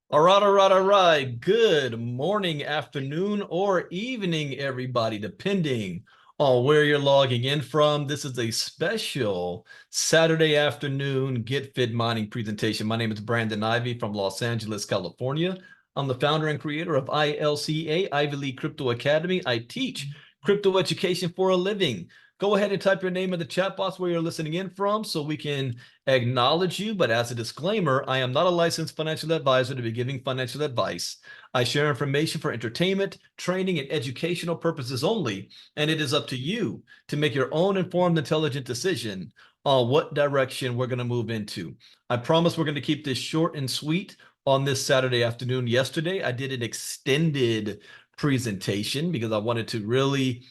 All right, all right, all right. Good morning, afternoon, or evening, everybody, depending on where you're logging in from. This is a special Saturday afternoon Get Fit Mining presentation. My name is Brandon Ivey from Los Angeles, California. I'm the founder and creator of ILCA, Ivy League Crypto Academy. I teach crypto education for a living. Go ahead and type your name in the chat box where you're listening in from so we can acknowledge you, but as a disclaimer, I am not a licensed financial advisor to be giving financial advice. I share information for entertainment, training, and educational purposes only, and it is up to you to make your own informed, intelligent decision on what direction we're going to move into. I promise we're going to keep this short and sweet on this Saturday afternoon. Yesterday, I did an extended presentation because I wanted to really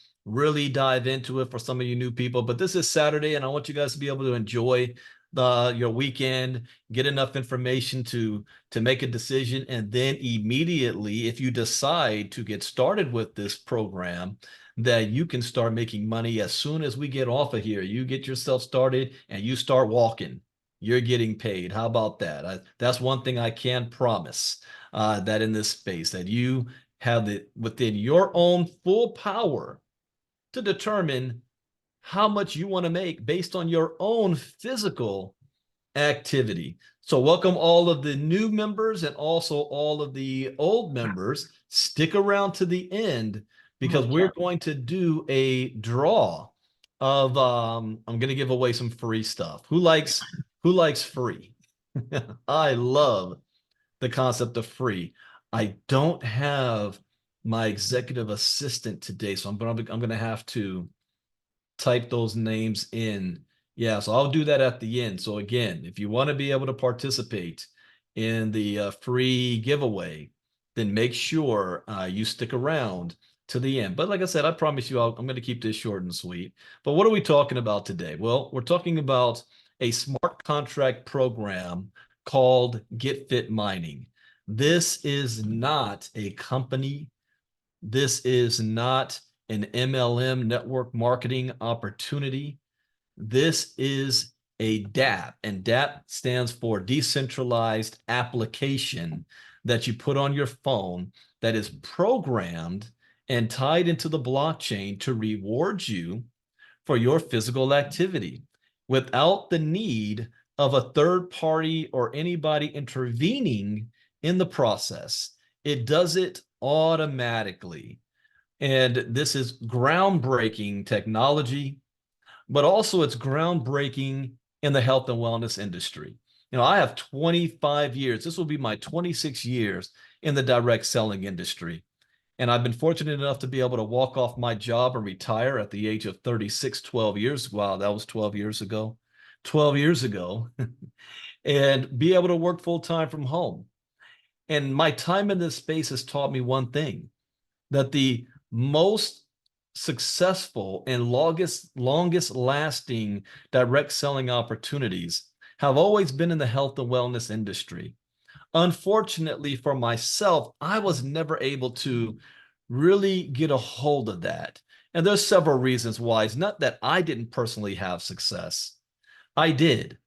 dive into it for some of you new people. But this is Saturday, and I want you guys to be able to enjoy your weekend, get enough information to make a decision, and then immediately, if you decide to get started with this program, that you can start making money as soon as we get off of here. You get yourself started and you start walking. You're getting paid. How about that? That's one thing I can promise, that in this space, that you have it within your own full power to determine how much you want to make based on your own physical activity. So welcome all of the new members and also all of the old members. Stick around to the end because we're going to do a draw of I'm going to give away some free stuff. Who likes free? I love the concept of free. I don't have my executive assistant today, so I'm gonna have to type those names in. Yeah, so I'll do that at the end. So again, if you want to be able to participate in the free giveaway, then make sure you stick around to the end. But like I said, I promise you, I'm going to keep this short and sweet. But what are we talking about today? Well, we're talking about a smart contract program called GetFit Mining. This is not a company. This is not an MLM network marketing opportunity. This is a DApp, and DApp stands for decentralized application that you put on your phone that is programmed and tied into the blockchain to reward you for your physical activity without the need of a third party or anybody intervening in the process. It does it automatically. And this is groundbreaking technology, but also it's groundbreaking in the health and wellness industry. I have 25 years. This will be my 26 years in the direct selling industry. And I've been fortunate enough to be able to walk off my job and retire at the age of 36, 12 years. Wow, that was 12 years ago. 12 years ago. And be able to work full time from home. And my time in this space has taught me one thing, that the most successful and longest lasting direct selling opportunities have always been in the health and wellness industry. Unfortunately for myself, I was never able to really get a hold of that. And there's several reasons why. It's not that I didn't personally have success. I did,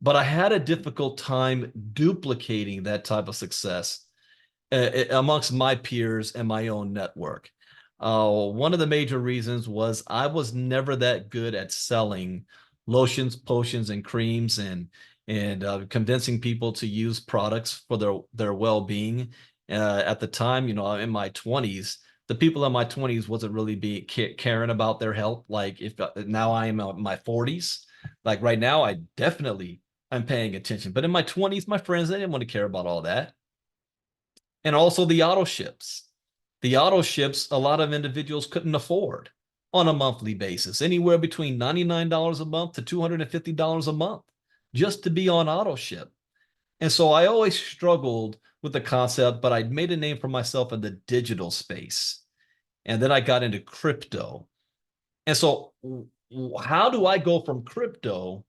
but I had a difficult time duplicating that type of success amongst my peers and my own network. One of the major reasons was I was never that good at selling lotions, potions, and creams, and convincing people to use products for their well-being. At the time, in my 20s, the people in my 20s wasn't really caring about their health. Like if now I am in my 40s, like right now, I'm paying attention. But in my 20s, my friends, they didn't want to care about all that. And also the auto ships. The auto ships, a lot of individuals couldn't afford on a monthly basis, anywhere between $99 a month to $250 a month just to be on auto ship. And so I always struggled with the concept, but I made a name for myself in the digital space. And then I got into crypto. And so how do I go from crypto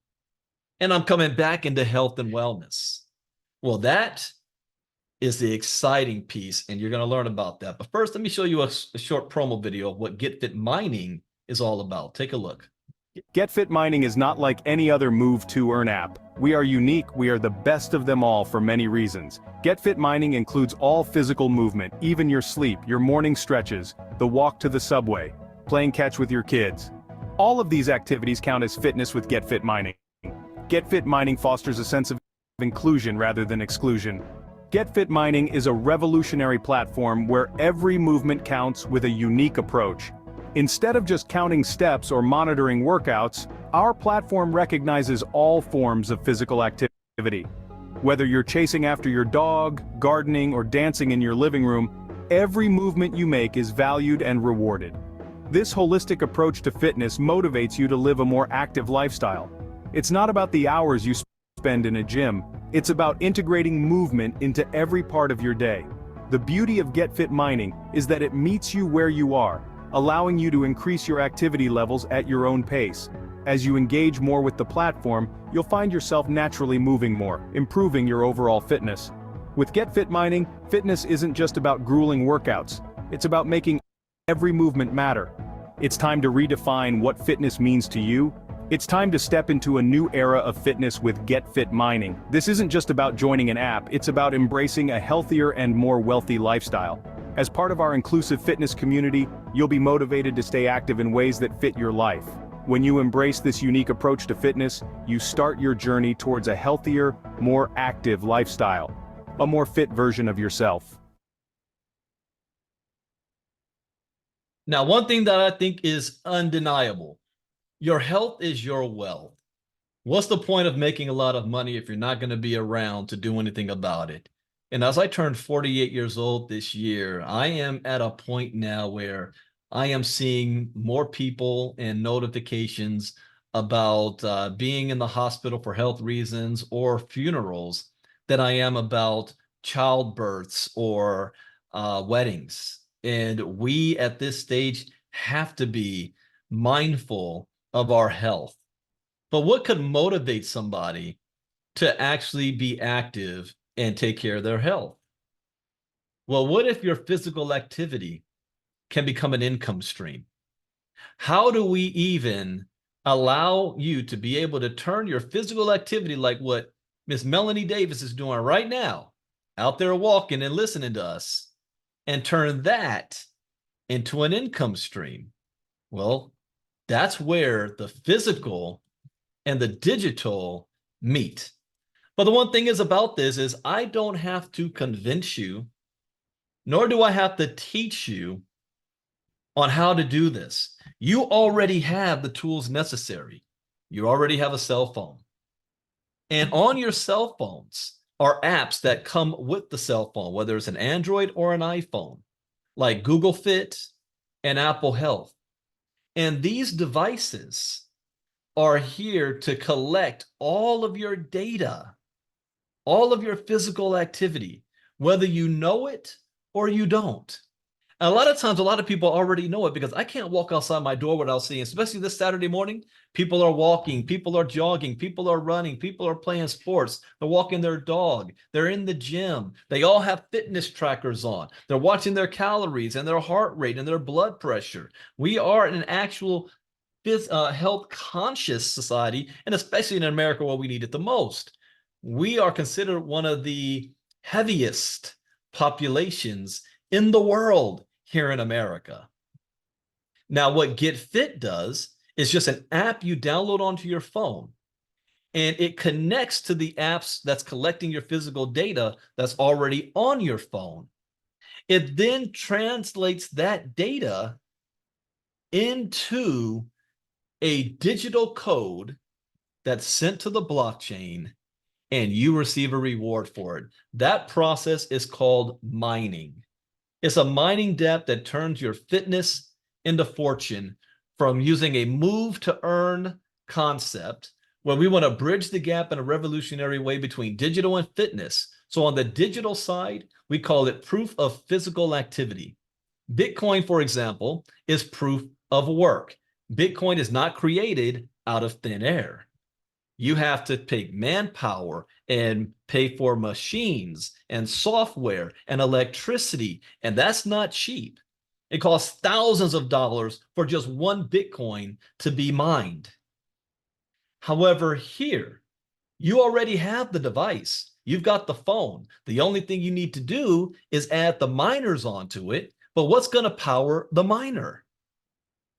and I'm coming back into health and wellness? Well, that is the exciting piece, and you're going to learn about that. But first, let me show you a short promo video of what GetFit Mining is all about. Take a look. GetFit Mining is not like any other Move to Earn app. We are unique, we are the best of them all for many reasons. GetFit Mining includes all physical movement, even your sleep, your morning stretches, the walk to the subway, playing catch with your kids. All of these activities count as fitness with GetFit Mining. GetFit Mining fosters a sense of inclusion rather than exclusion. GetFit Mining is a revolutionary platform where every movement counts with a unique approach. Instead of just counting steps or monitoring workouts, our platform recognizes all forms of physical activity. Whether you're chasing after your dog, gardening, or dancing in your living room, every movement you make is valued and rewarded. This holistic approach to fitness motivates you to live a more active lifestyle. It's not about the hours you spend in a gym, it's about integrating movement into every part of your day. The beauty of GetFit Mining is that it meets you where you are, allowing you to increase your activity levels at your own pace. As you engage more with the platform, you'll find yourself naturally moving more, improving your overall fitness. With GetFit Mining, fitness isn't just about grueling workouts, it's about making every movement matter. It's time to redefine what fitness means to you. It's time to step into a new era of fitness with GetFit Mining. This isn't just about joining an app, it's about embracing a healthier and more wealthy lifestyle. As part of our inclusive fitness community, you'll be motivated to stay active in ways that fit your life. When you embrace this unique approach to fitness, you start your journey towards a healthier, more active lifestyle. A more fit version of yourself. Now, one thing that I think is undeniable, your health is your wealth. What's the point of making a lot of money if you're not going to be around to do anything about it? And as I turned 48 years old this year, I am at a point now where I am seeing more people and notifications about being in the hospital for health reasons or funerals than I am about childbirths or weddings. And we at this stage have to be mindful of our health. But what could motivate somebody to actually be active and take care of their health? Well, what if your physical activity can become an income stream? How do we even allow you to be able to turn your physical activity, like what Miss Melanie Davis is doing right now, out there walking and listening to us, and turn that into an income stream? Well, that's where the physical and the digital meet. But the one thing is about this is I don't have to convince you, nor do I have to teach you on how to do this. You already have the tools necessary. You already have a cell phone. And on your cell phones are apps that come with the cell phone, whether it's an Android or an iPhone, like Google Fit and Apple Health. And these devices are here to collect all of your data, all of your physical activity, whether you know it or you don't. And a lot of times, a lot of people already know it because I can't walk outside my door without seeing, especially this Saturday morning, people are walking, people are jogging, people are running, people are playing sports, they're walking their dog, they're in the gym, they all have fitness trackers on, they're watching their calories and their heart rate and their blood pressure. We are an actual health conscious society, and especially in America where we need it the most. We are considered one of the heaviest populations in the world here in America. Now, what GetFit does is just an app you download onto your phone, and it connects to the apps that's collecting your physical data that's already on your phone. It then translates that data into a digital code that's sent to the blockchain, and you receive a reward for it. That process is called mining. It's a mining depth that turns your fitness into fortune from using a move to earn concept where we want to bridge the gap in a revolutionary way between digital and fitness. So on the digital side, we call it proof of physical activity. Bitcoin, for example, is proof of work. Bitcoin is not created out of thin air. You have to pay manpower and pay for machines and software and electricity, and that's not cheap. It costs thousands of dollars for just one Bitcoin to be mined. However, here, you already have the device. You've got the phone. The only thing you need to do is add the miners onto it. But what's going to power the miner?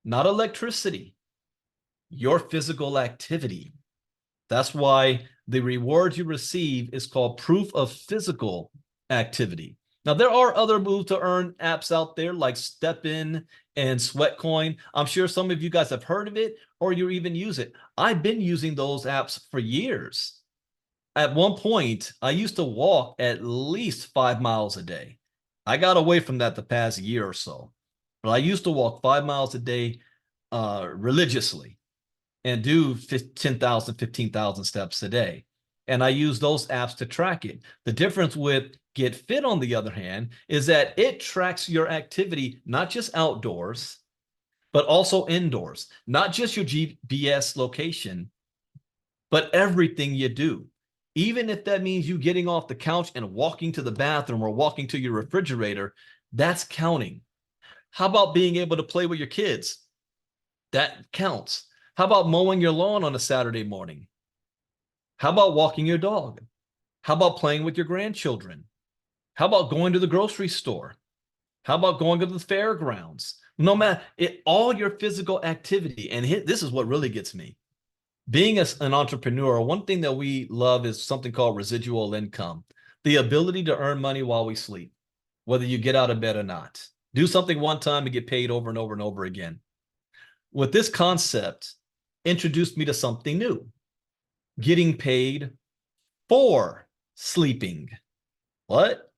Not electricity, your physical activity. That's why the reward you receive is called proof of physical activity. Now, there are other move to earn apps out there like StepIn and Sweatcoin. I'm sure some of you guys have heard of it or you even use it. I've been using those apps for years. At one point, I used to walk at least 5 miles a day. I got away from that the past year or so, but I used to walk 5 miles a day religiously and do 10,000, 15,000 steps a day. And I use those apps to track it. The difference with GetFit, on the other hand, is that it tracks your activity, not just outdoors, but also indoors, not just your GPS location, but everything you do. Even if that means you getting off the couch and walking to the bathroom or walking to your refrigerator, that's counting. How about being able to play with your kids? That counts. How about mowing your lawn on a Saturday morning? How about walking your dog? How about playing with your grandchildren? How about going to the grocery store? How about going to the fairgrounds? No matter it, all your physical activity. And this is what really gets me. Being an entrepreneur, one thing that we love is something called residual income, the ability to earn money while we sleep, whether you get out of bed or not. Do something one time and get paid over and over and over again. With this concept, introduced me to something new, getting paid for sleeping. What?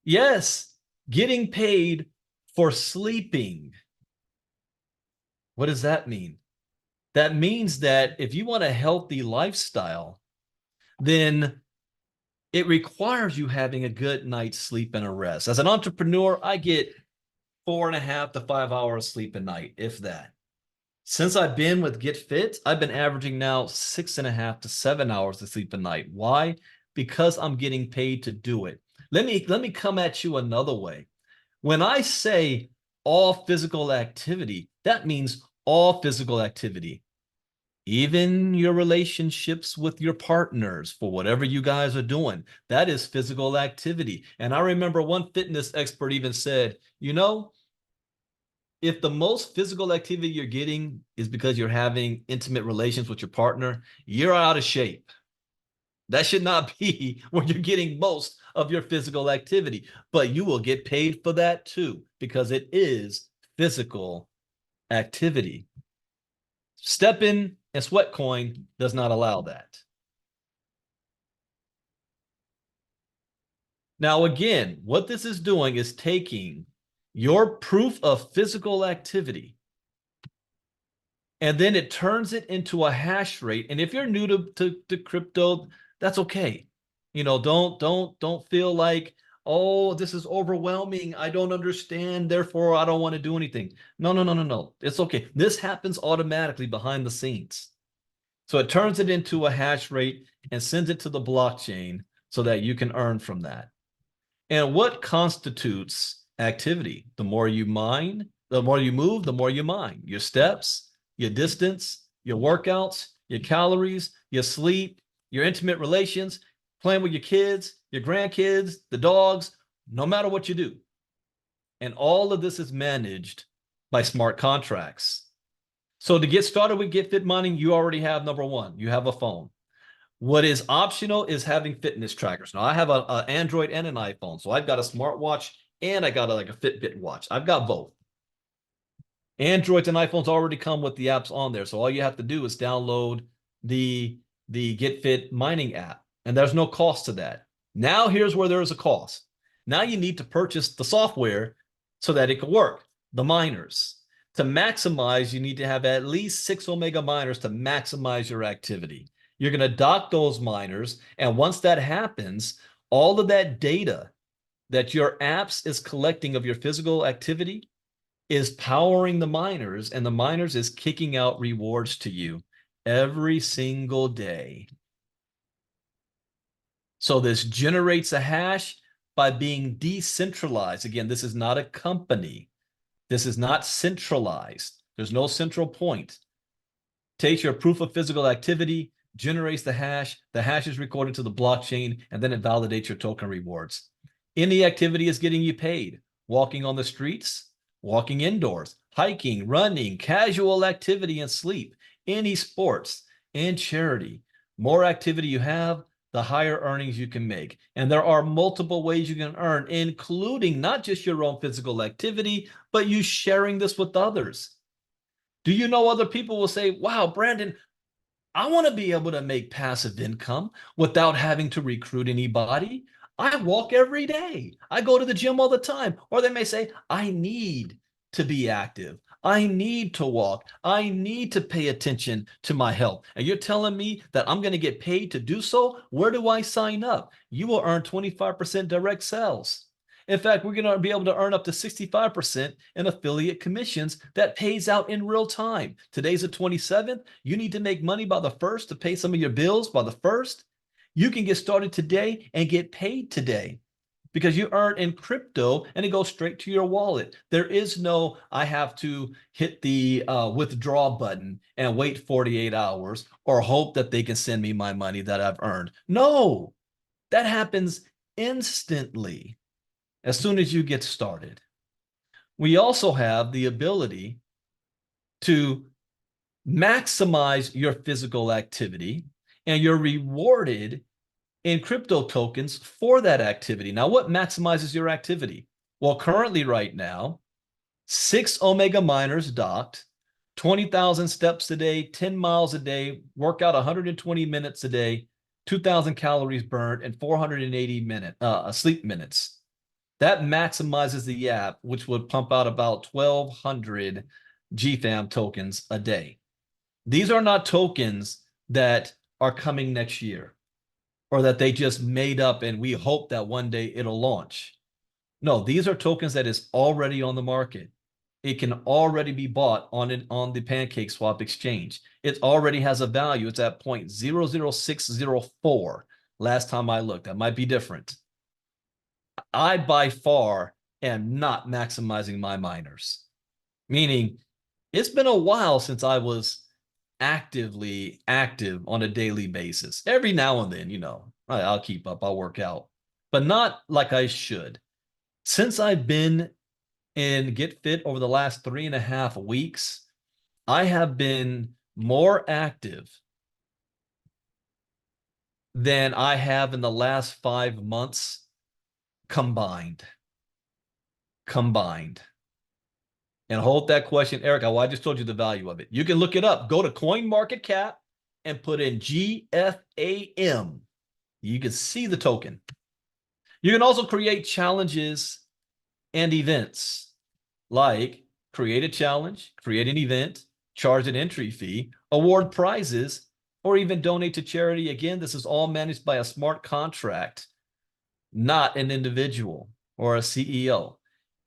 Yes, getting paid for sleeping. What does that mean? That means that if you want a healthy lifestyle, then it requires you having a good night's sleep and a rest. As an entrepreneur, I get 4.5 to 5 hours sleep a night, if that. Since I've been with GetFit, I've been averaging now 6.5 to 7 hours of sleep a night. Why? Because I'm getting paid to do it. Let me come at you another way. When I say all physical activity, that means all physical activity. Even your relationships with your partners, for whatever you guys are doing, that is physical activity. And I remember one fitness expert even said, if the most physical activity you're getting is because you're having intimate relations with your partner, you're out of shape. That should not be where you're getting most of your physical activity, but you will get paid for that too, because it is physical activity. StepIn and Sweatcoin does not allow that. Now, again, what this is doing is taking your proof of physical activity, and then it turns it into a hash rate. And if you're new to crypto, that's okay. Don't feel like, oh, this is overwhelming. I don't understand. Therefore, I don't want to do anything. No. It's okay. This happens automatically behind the scenes. So it turns it into a hash rate and sends it to the blockchain so that you can earn from that. And what constitutes activity? The more you mine, the more you move, the more you mine. Your steps, your distance, your workouts, your calories, your sleep, your intimate relations, playing with your kids, your grandkids, the dogs, no matter what you do. And all of this is managed by smart contracts. So to get started with GetFit mining, you already have number one, you have a phone. What is optional is having fitness trackers. Now I have an Android and an iPhone, so I've got a smartwatch and I got like a Fitbit watch. I've got both. Androids and iPhones already come with the apps on there, so all you have to do is download the GetFit mining app, and there's no cost to that. Now here's where there is a cost. Now you need to purchase the software so that it can work. The miners. To maximize, you need to have at least 6 Omega miners to maximize your activity. You're going to dock those miners, and once that happens, all of that data that your apps is collecting of your physical activity is powering the miners, and the miners is kicking out rewards to you every single day. So this generates a hash by being decentralized. Again, this is not a company. This is not centralized. There's no central point. takes your proof of physical activity, generates the hash is recorded to the blockchain, and then it validates your token rewards. Any activity is getting you paid. Walking on the streets, walking indoors, hiking, running, casual activity and sleep, any sports, and charity. More activity you have, the higher earnings you can make. And there are multiple ways you can earn, including not just your own physical activity, but you sharing this with others. Do you know other people will say, wow, Brandon, I want to be able to make passive income without having to recruit anybody. I walk every day. I go to the gym all the time. Or they may say, I need to be active. I need to walk. I need to pay attention to my health. And you're telling me that I'm going to get paid to do so? Where do I sign up? You will earn 25% direct sales. In fact, we're going to be able to earn up to 65% in affiliate commissions that pays out in real time. Today's the 27th. You need to make money by the 1st to pay some of your bills by the 1st. You can get started today and get paid today because you earn in crypto and it goes straight to your wallet. There is no, I have to hit the withdraw button and wait 48 hours or hope that they can send me my money that I've earned. No, that happens instantly as soon as you get started. We also have the ability to maximize your physical activity, and you're rewarded in crypto tokens for that activity. Now, what maximizes your activity? Well, currently right now, 6 Omega miners docked, 20,000 steps a day, 10 miles a day, work out 120 minutes a day, 2,000 calories burned, and 480 sleep minutes. That maximizes the app, which would pump out about 1,200 GFAM tokens a day. These are not tokens that are coming next year or that they just made up and we hope that one day it'll launch. No, these are tokens that is already on the market. It can already be bought on the PancakeSwap exchange. It already has a value. It's at 0.00604 last time I looked. That might be different. I by far am not maximizing my miners, meaning it's been a while since I was actively active on a daily basis. Every now and then, I'll keep up, I'll work out, but not like I should. Since I've been in GetFit over the last 3.5 weeks, I have been more active than I have in the last 5 months combined. And hold that question, Eric. I just told you the value of it. You can look it up. Go to CoinMarketCap and put in GFAM. You can see the token. You can also create challenges and events, like create a challenge, create an event, charge an entry fee, award prizes, or even donate to charity. Again, this is all managed by a smart contract, not an individual or a CEO.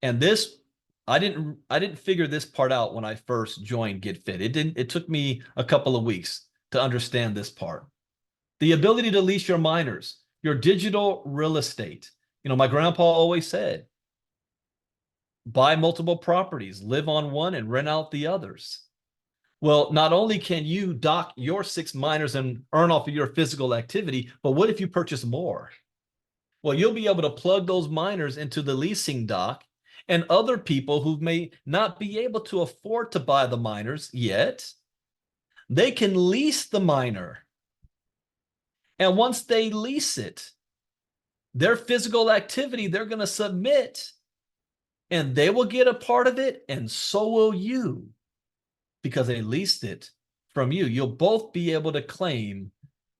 And this, I didn't figure this part out when I first joined GetFit. It took me a couple of weeks to understand this part. The ability to lease your miners, your digital real estate. My grandpa always said, buy multiple properties, live on one and rent out the others. Well, not only can you dock your 6 miners and earn off of your physical activity, but what if you purchase more? Well, you'll be able to plug those miners into the leasing dock, and other people who may not be able to afford to buy the miners yet, they can lease the miner. And once they lease it, their physical activity, they're going to submit, and they will get a part of it, and so will you, because they leased it from you. You'll both be able to claim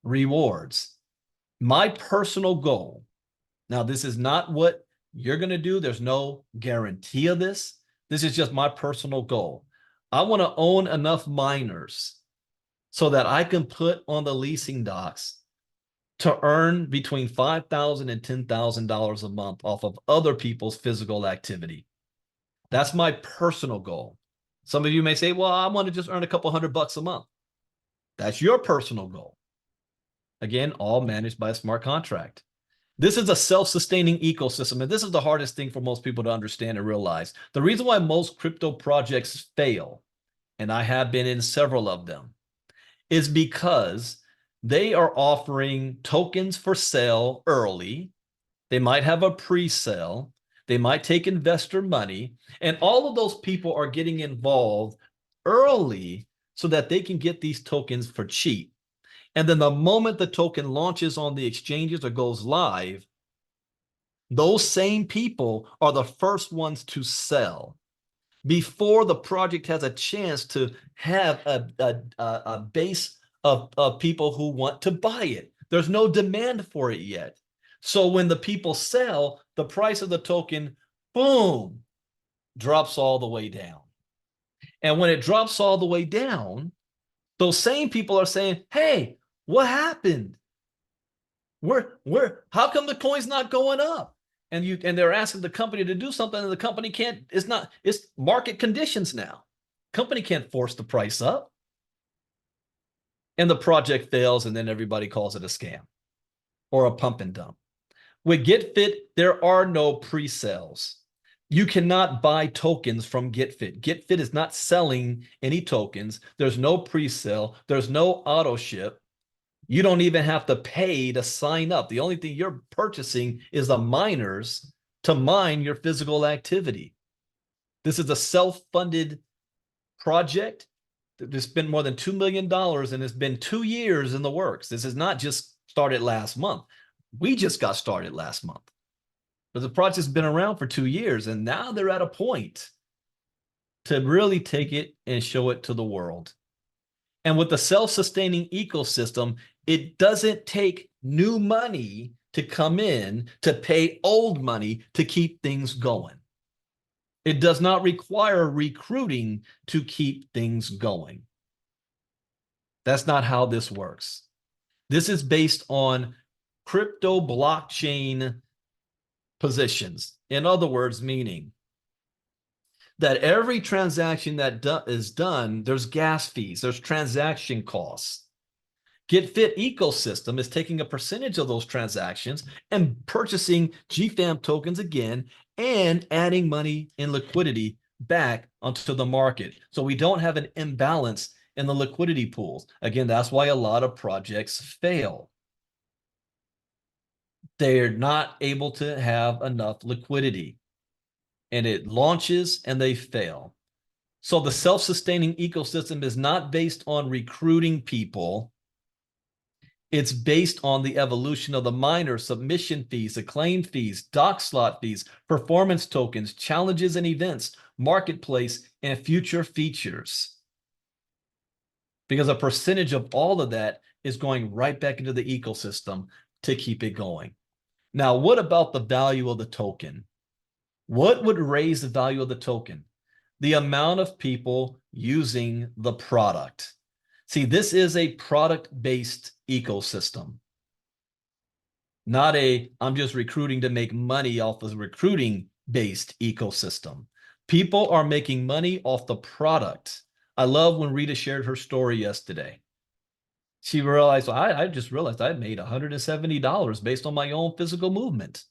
rewards. My personal goal, now this is not what you're going to do. There's no guarantee of this. This is just my personal goal. I want to own enough miners so that I can put on the leasing docks to earn between $5,000 and $10,000 a month off of other people's physical activity. That's my personal goal. Some of you may say, well, I want to just earn a couple $100 a month. That's your personal goal. Again, all managed by a smart contract. This is a self-sustaining ecosystem, and this is the hardest thing for most people to understand and realize. The reason why most crypto projects fail, and I have been in several of them, is because they are offering tokens for sale early. They might have a pre-sale. They might take investor money. And all of those people are getting involved early so that they can get these tokens for cheap. And then the moment the token launches on the exchanges or goes live, those same people are the first ones to sell before the project has a chance to have a base of people who want to buy it. There's no demand for it yet. So when the people sell, the price of the token, boom, drops all the way down. And when it drops all the way down, those same people are saying, hey, what happened? How come the coin's not going up? And they're asking the company to do something, and the company can't. It's market conditions now. Company can't force the price up, and the project fails, and then everybody calls it a scam or a pump and dump. With GetFit, there are no pre-sales. You cannot buy tokens from GetFit. GetFit is not selling any tokens. There's no pre-sale. There's no auto ship. You don't even have to pay to sign up. The only thing you're purchasing is the miners to mine your physical activity. This is a self-funded project. There's been more than $2 million, and it's been 2 years in the works. This is not just started last month. We just got started last month. But the project's been around for 2 years, and now they're at a point to really take it and show it to the world. And with the self-sustaining ecosystem, it doesn't take new money to come in to pay old money to keep things going. It does not require recruiting to keep things going. That's not how this works. This is based on crypto blockchain positions. In other words, meaning that every transaction that is done, there's gas fees, there's transaction costs. GetFit ecosystem is taking a percentage of those transactions and purchasing GFAM tokens again and adding money in liquidity back onto the market. So we don't have an imbalance in the liquidity pools. Again, that's why a lot of projects fail. They're not able to have enough liquidity, and it launches and they fail. So the self-sustaining ecosystem is not based on recruiting people. It's based on the evolution of the miner, submission fees, acclaim fees, doc slot fees, performance tokens, challenges and events, marketplace, and future features. Because a percentage of all of that is going right back into the ecosystem to keep it going. Now, what about the value of the token? What would raise the value of the token? The amount of people using the product. See, this is a product-based ecosystem, not I'm just recruiting to make money off of recruiting-based ecosystem. People are making money off the product. I love when Rita shared her story yesterday. She realized, well, I just realized I made $170 based on my own physical movement.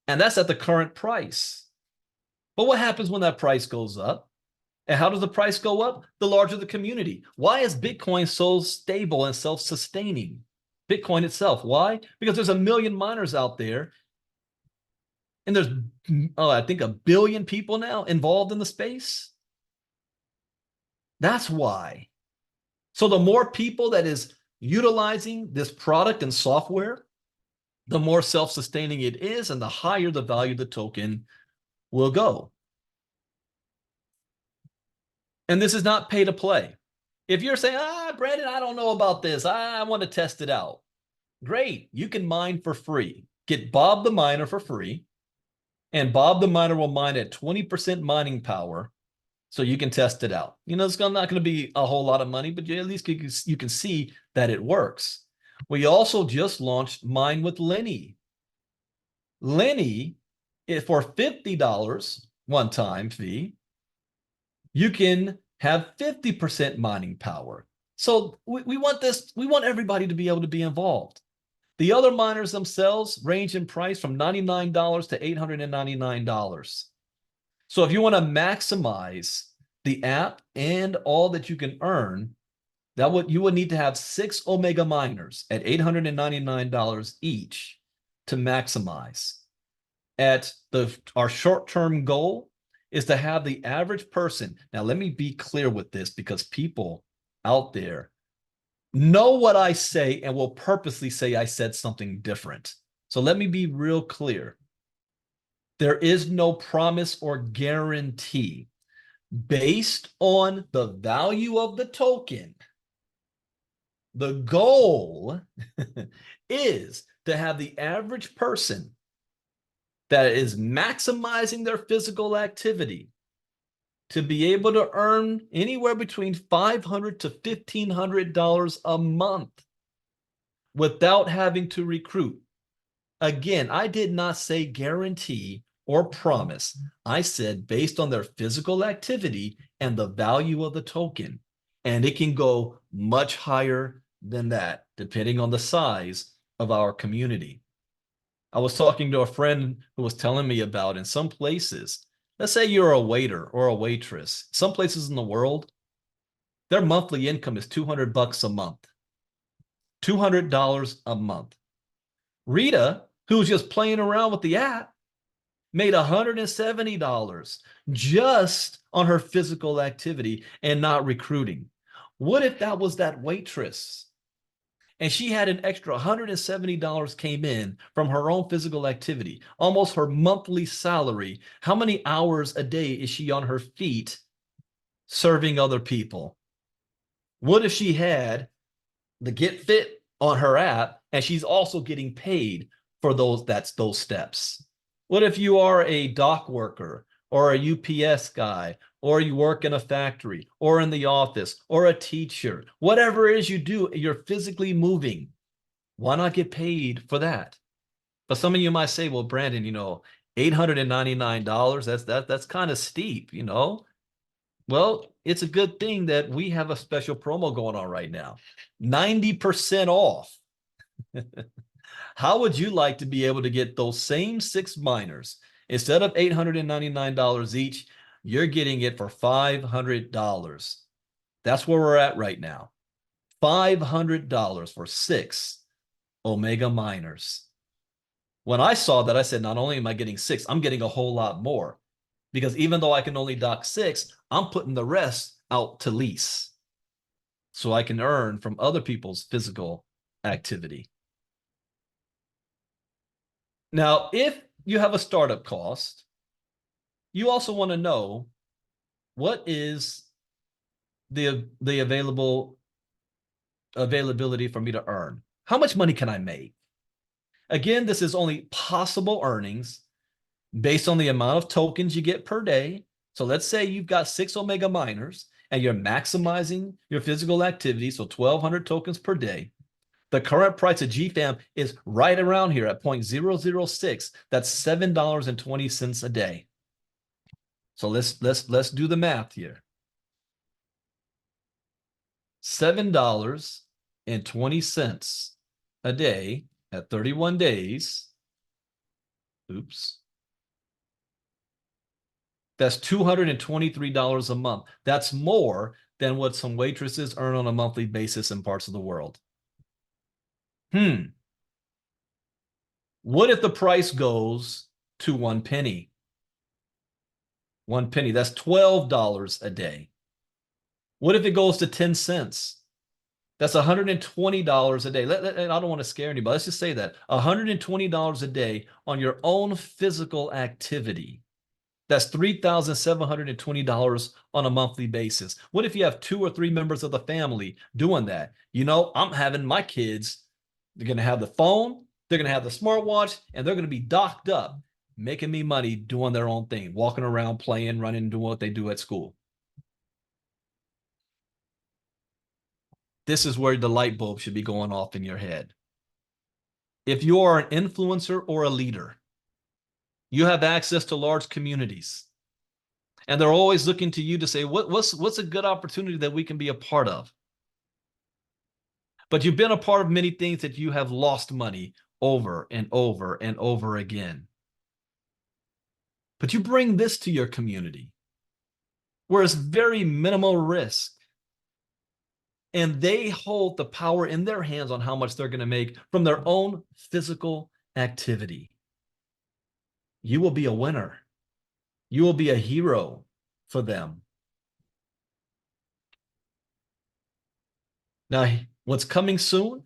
And that's at the current price. But what happens when that price goes up? And how does the price go up? The larger the community. Why is Bitcoin so stable and self-sustaining? Bitcoin itself. Why? Because there's 1 million miners out there. And there's, I think, 1 billion people now involved in the space. That's why. So the more people that is utilizing this product and software, the more self-sustaining it is, and the higher the value of the token will go. And this is not pay to play. If you're saying, Brandon, I don't know about this, I want to test it out. Great, you can mine for free. Get Bob the miner for free, and Bob the miner will mine at 20% mining power, so you can test it out. You know, it's not going to be a whole lot of money, but at least you can see that it works. We also just launched Mine with Lenny. Lenny, for $50 one-time fee, you can have 50% mining power. So we want this, we want everybody to be able to be involved. The other miners themselves range in price from $99 to $899. So if you want to maximize the app and all that you can earn, You would need to have 6 Omega miners at $899 each to maximize. Our short-term goal is to have the average person. Now, let me be clear with this because people out there know what I say and will purposely say I said something different. So let me be real clear. There is no promise or guarantee based on the value of the token. The goal is to have the average person that is maximizing their physical activity to be able to earn anywhere between $500 to $1,500 a month without having to recruit. Again, I did not say guarantee or promise. I said based on their physical activity and the value of the token. And it can go much higher than that, depending on the size of our community. I was talking to a friend who was telling me about in some places, let's say you're a waiter or a waitress, some places in the world, their monthly income is $200 a month. $200 a month. Rita, who's just playing around with the app, made $170 just on her physical activity and not recruiting. What if that was that waitress? And she had an extra $170 came in from her own physical activity, almost her monthly salary. How many hours a day is she on her feet serving other people? What if she had the GetFit on her app and she's also getting paid for those steps? What if you are a dock worker or a UPS guy, or you work in a factory or in the office or a teacher, whatever it is you do, you're physically moving. Why not get paid for that? But some of you might say, well, Brandon, $899, that's kind of steep, Well, it's a good thing that we have a special promo going on right now. 90% off. How would you like to be able to get those same 6 miners? Instead of $899 each, you're getting it for $500. That's where we're at right now. $500 for 6 Omega miners. When I saw that, I said, not only am I getting 6, I'm getting a whole lot more. Because even though I can only dock 6, I'm putting the rest out to lease. So I can earn from other people's physical activity. Now, if you have a startup cost, you also want to know what is the availability for me to earn. How much money can I make? Again, this is only possible earnings based on the amount of tokens you get per day. So let's say you've got 6 Omega miners and you're maximizing your physical activity, so 1,200 tokens per day. The current price of GFAM is right around here at 0.006. That's $7.20 a day. So let's do the math here. $7.20 a day at 31 days. Oops. That's $223 a month. That's more than what some waitresses earn on a monthly basis in parts of the world. What if the price goes to 1 penny? 1 penny, that's $12 a day. What if it goes to 10 cents? That's $120 a day. I don't want to scare anybody. Let's just say that $120 a day on your own physical activity. That's $3,720 on a monthly basis. What if you have 2 or 3 members of the family doing that? I'm having my kids, they're going to have the phone, they're going to have the smartwatch, and they're going to be docked up, making me money doing their own thing, walking around, playing, running, doing what they do at school. This is where the light bulb should be going off in your head. If you are an influencer or a leader, you have access to large communities. And they're always looking to you to say, what's a good opportunity that we can be a part of? But you've been a part of many things that you have lost money over and over and over again. But you bring this to your community where it's very minimal risk. and they hold the power in their hands on how much they're going to make from their own physical activity. You will be a winner. You will be a hero for them. Now, what's coming soon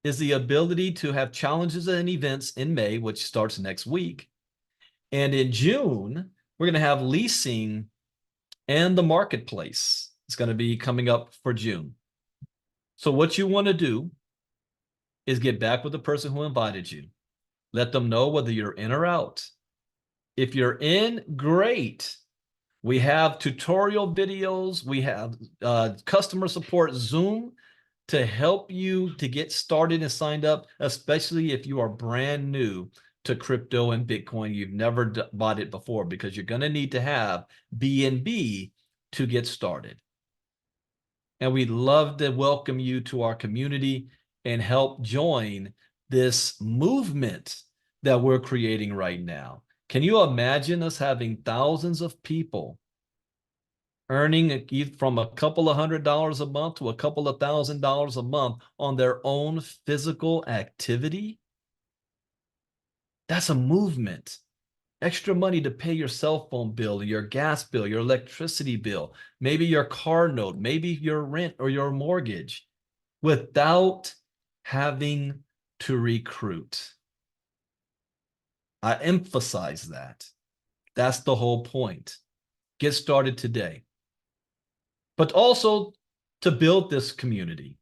is the ability to have challenges and events in May, which starts next week. And in June, we're going to have leasing and the marketplace. It's going to be coming up for June. So what you want to do is get back with the person who invited you. Let them know whether you're in or out. If you're in, great. We have tutorial videos. We have customer support Zoom to help you to get started and signed up, especially if you are brand new to crypto and Bitcoin. You've never bought it before, because you're going to need to have BNB to get started. And we'd love to welcome you to our community and help join this movement that we're creating right now. Can you imagine us having thousands of people earning from a couple of $100s a month to a couple of $1,000s a month on their own physical activity? That's a movement. Extra money to pay your cell phone bill, your gas bill, your electricity bill, maybe your car note, maybe your rent or your mortgage, without having to recruit. I emphasize that. That's the whole point. Get started today. But also to build this community,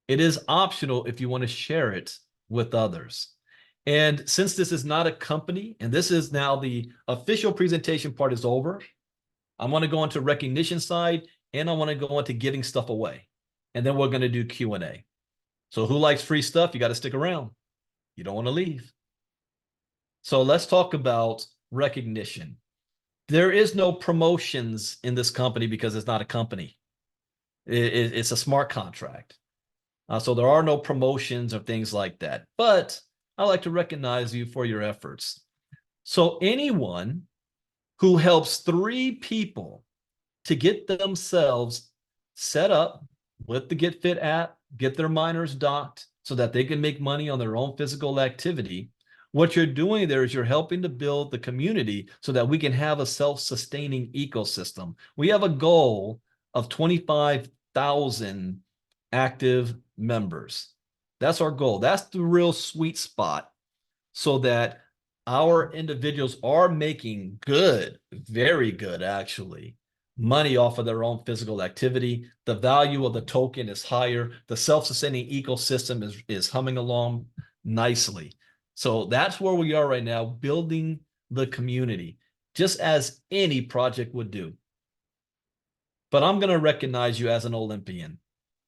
it is optional if you want to share it with others. And since this is not a company, and this is now the official presentation part is over, I want to go into recognition side, and I want to go into giving stuff away. And then we're going to do Q&A. So who likes free stuff? You got to stick around. You don't want to leave. So let's talk about recognition. There is no promotions in this company because it's not a company. It's a smart contract. So there are no promotions or things like that. But I like to recognize you for your efforts. So anyone who helps 3 people to get themselves set up with the GetFit app, get their miners docked so that they can make money on their own physical activity, what you're doing there is you're helping to build the community so that we can have a self-sustaining ecosystem. We have a goal of 25,000 active members. That's our goal. That's the real sweet spot, so that our individuals are making good, very good actually, money off of their own physical activity. The value of the token is higher. The self-sustaining ecosystem is humming along nicely. So that's where we are right now, building the community, just as any project would do. But I'm going to recognize you as an Olympian.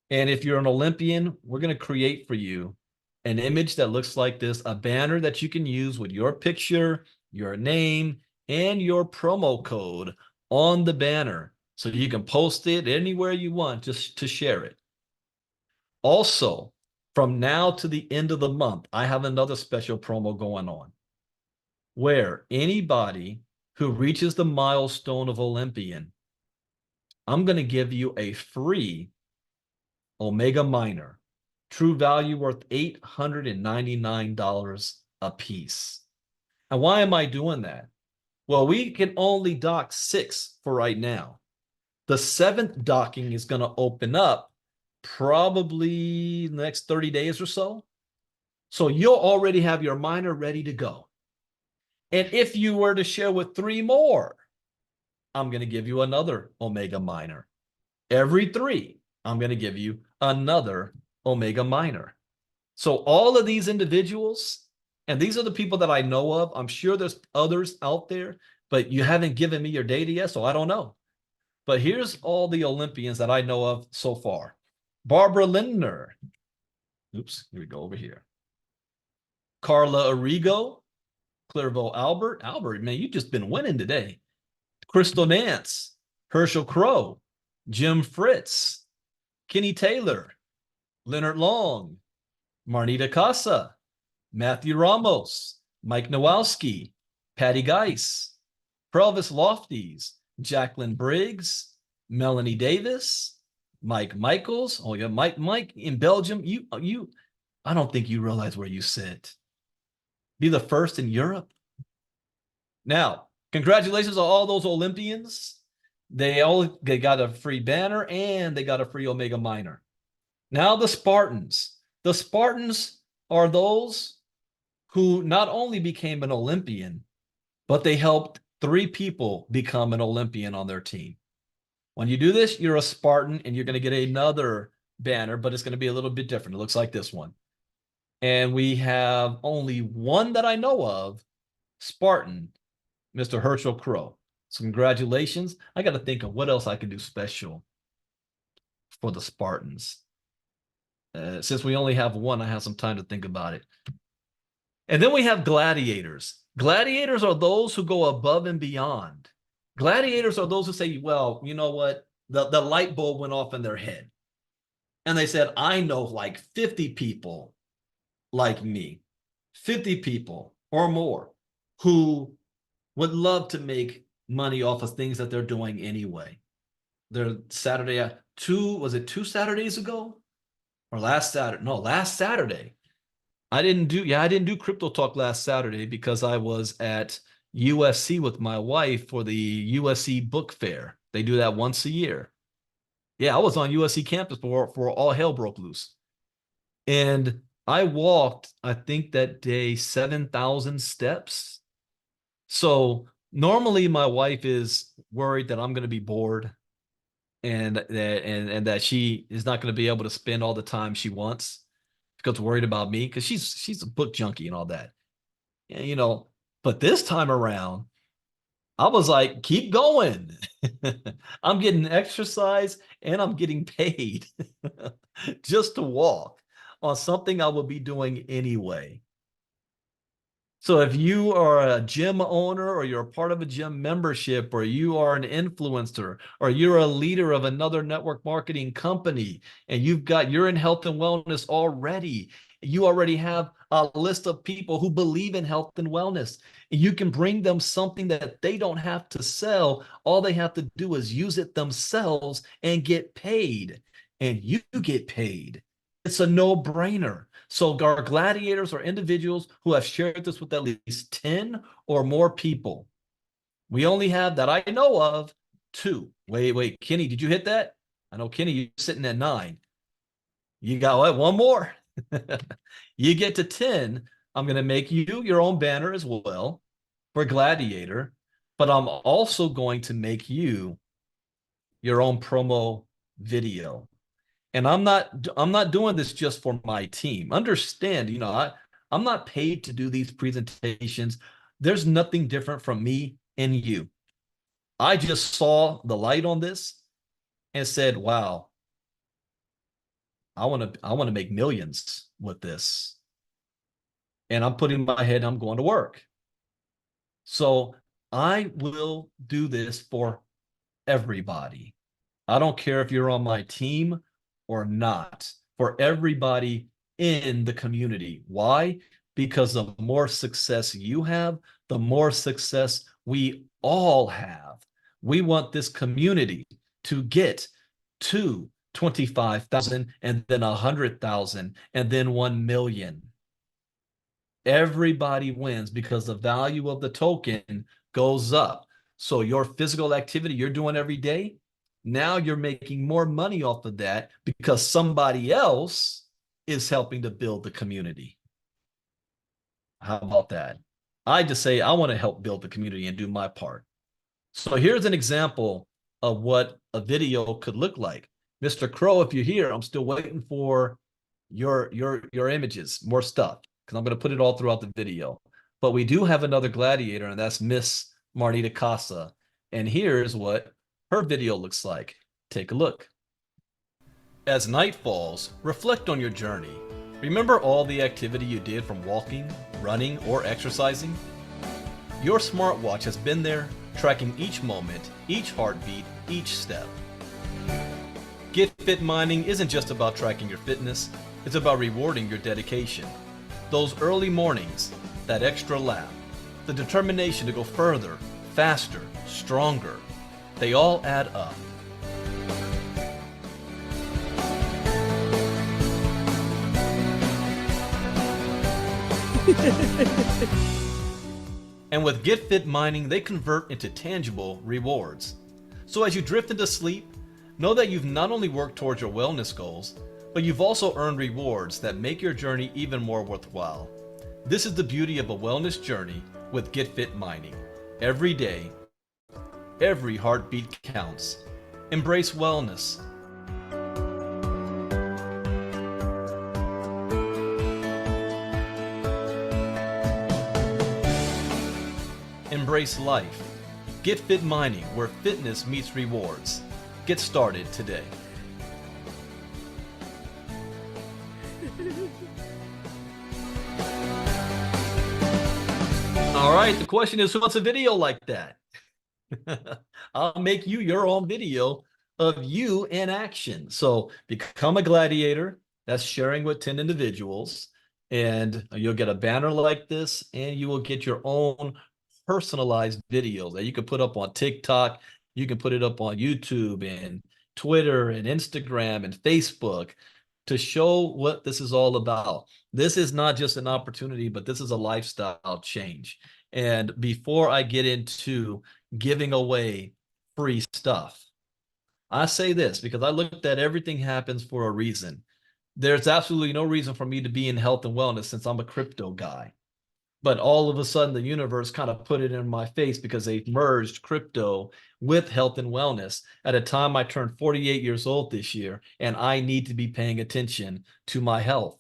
And if you're an Olympian, we're going to create for you an image that looks like this, a banner that you can use with your picture, your name, and your promo code on the banner. So you can post it anywhere you want just to share it. Also, from now to the end of the month, I have another special promo going on where anybody who reaches the milestone of Olympian, I'm going to give you a free Omega miner, true value worth $899 a piece. And why am I doing that? Well, we can only dock 6 for right now. The 7th docking is going to open up probably the next 30 days or so. So you'll already have your miner ready to go. And if you were to share with 3 more, I'm going to give you another Omega miner. Every 3, I'm going to give you another Omega miner. So all of these individuals, and these are the people that I know of. I'm sure there's others out there, but you haven't given me your data yet, so I don't know. But here's all the Olympians that I know of so far. Barbara Lindner. Oops, here we go over here. Carla Arrigo, Clairvaux Albert. Albert, man, you've just been winning today. Crystal Nance, Herschel Crow, Jim Fritz, Kenny Taylor, Leonard Long, Marnita Casa, Matthew Ramos, Mike Nowalski, Patty Geis, Prelvis Lofties, Jacqueline Briggs, Melanie Davis, Mike Michaels. Oh yeah, Mike in Belgium. I don't think you realize where you sit. Be the first in Europe. Now, congratulations on all those Olympians. They got a free banner and they got a free Omega Minor. Now the Spartans. The Spartans are those who not only became an Olympian, but they helped 3 people become an Olympian on their team. When you do this, you're a Spartan and you're going to get another banner, but it's going to be a little bit different. It looks like this one. And we have only one that I know of, Spartan, Mr. Herschel Crow. So congratulations. I got to think of what else I can do special for the Spartans. Since we only have one, I have some time to think about it. And then we have gladiators. Gladiators are those who go above and beyond. Gladiators are those who say, well, you know what? The light bulb went off in their head. And they said, I know like 50 people like me, 50 people or more who would love to make money off of things that they're doing anyway. They're Saturday, was it 2 Saturdays ago? Or last Saturday? No, last Saturday. I didn't do Crypto Talk last Saturday because I was at USC with my wife for the USC Book Fair. They do that once a year. Yeah, I was on USC campus for all hell broke loose. And I walked, I think that day, 7,000 steps. So normally my wife is worried that I'm going to be bored and that she is not going to be able to spend all the time she wants because worried about me because she's a book junkie and all that. And, you know, but this time around, I was like, keep going. I'm getting exercise and I'm getting paid just to walk on something I would be doing anyway. So if you are a gym owner or you're a part of a gym membership or you are an influencer or you're a leader of another network marketing company and you're in health and wellness already, you already have a list of people who believe in health and wellness. You can bring them something that they don't have to sell. All they have to do is use it themselves and get paid. And you get paid. It's a no-brainer. So our gladiators are individuals who have shared this with at least 10 or more people. We only have, that I know of, 2. Wait, Kenny, did you hit that? I know, Kenny, you're sitting at 9. You got what? One more. You get to 10. I'm going to make you your own banner as well for Gladiator, but I'm also going to make you your own promo video. And I'm not doing this just for my team. Understand, I'm not paid to do these presentations. There's nothing different from me and you. I just saw the light on this and said, wow, I want to make millions with this. And I'm putting my head, I'm going to work. So I will do this for everybody. I don't care if you're on my team or not, for everybody in the community. Why? Because the more success you have, the more success we all have. We want this community to get to 25,000 and then 100,000 and then 1 million. Everybody wins because the value of the token goes up. So your physical activity you're doing every day, now you're making more money off of that because somebody else is helping to build the community. How about that? I just say I want to help build the community and do my part. So here's an example of what a video could look like. Mr. Crow, if you're here, I'm still waiting for your images, more stuff, because I'm going to put it all throughout the video. But we do have another gladiator, and that's Miss Marnita Casa. And here's what her video looks like. Take a look. As night falls, reflect on your journey. Remember all the activity you did from walking, running, or exercising? Your smartwatch has been there, tracking each moment, each heartbeat, each step. GetFit mining isn't just about tracking your fitness, it's about rewarding your dedication. Those early mornings, that extra lap, the determination to go further, faster, stronger, they all add up. And with GetFit mining, they convert into tangible rewards. So as you drift into sleep, know that you've not only worked towards your wellness goals, but you've also earned rewards that make your journey even more worthwhile. This is the beauty of a wellness journey with GetFit mining. Every day, every heartbeat counts. Embrace wellness. Embrace life. GetFit mining, where fitness meets rewards. Get started today. All right, the question is, who wants a video like that? I'll make you your own video of you in action. So become a gladiator. That's sharing with 10 individuals. And you'll get a banner like this, and you will get your own personalized videos that you can put up on TikTok. You can put it up on YouTube and Twitter and Instagram and Facebook to show what this is all about. This is not just an opportunity, but this is a lifestyle change. And before I get into giving away free stuff, I say this because I looked at everything happens for a reason. There's absolutely no reason for me to be in health and wellness since I'm a crypto guy. But all of a sudden, the universe kind of put it in my face because they merged crypto with health and wellness at a time I turned 48 years old this year, and I need to be paying attention to my health.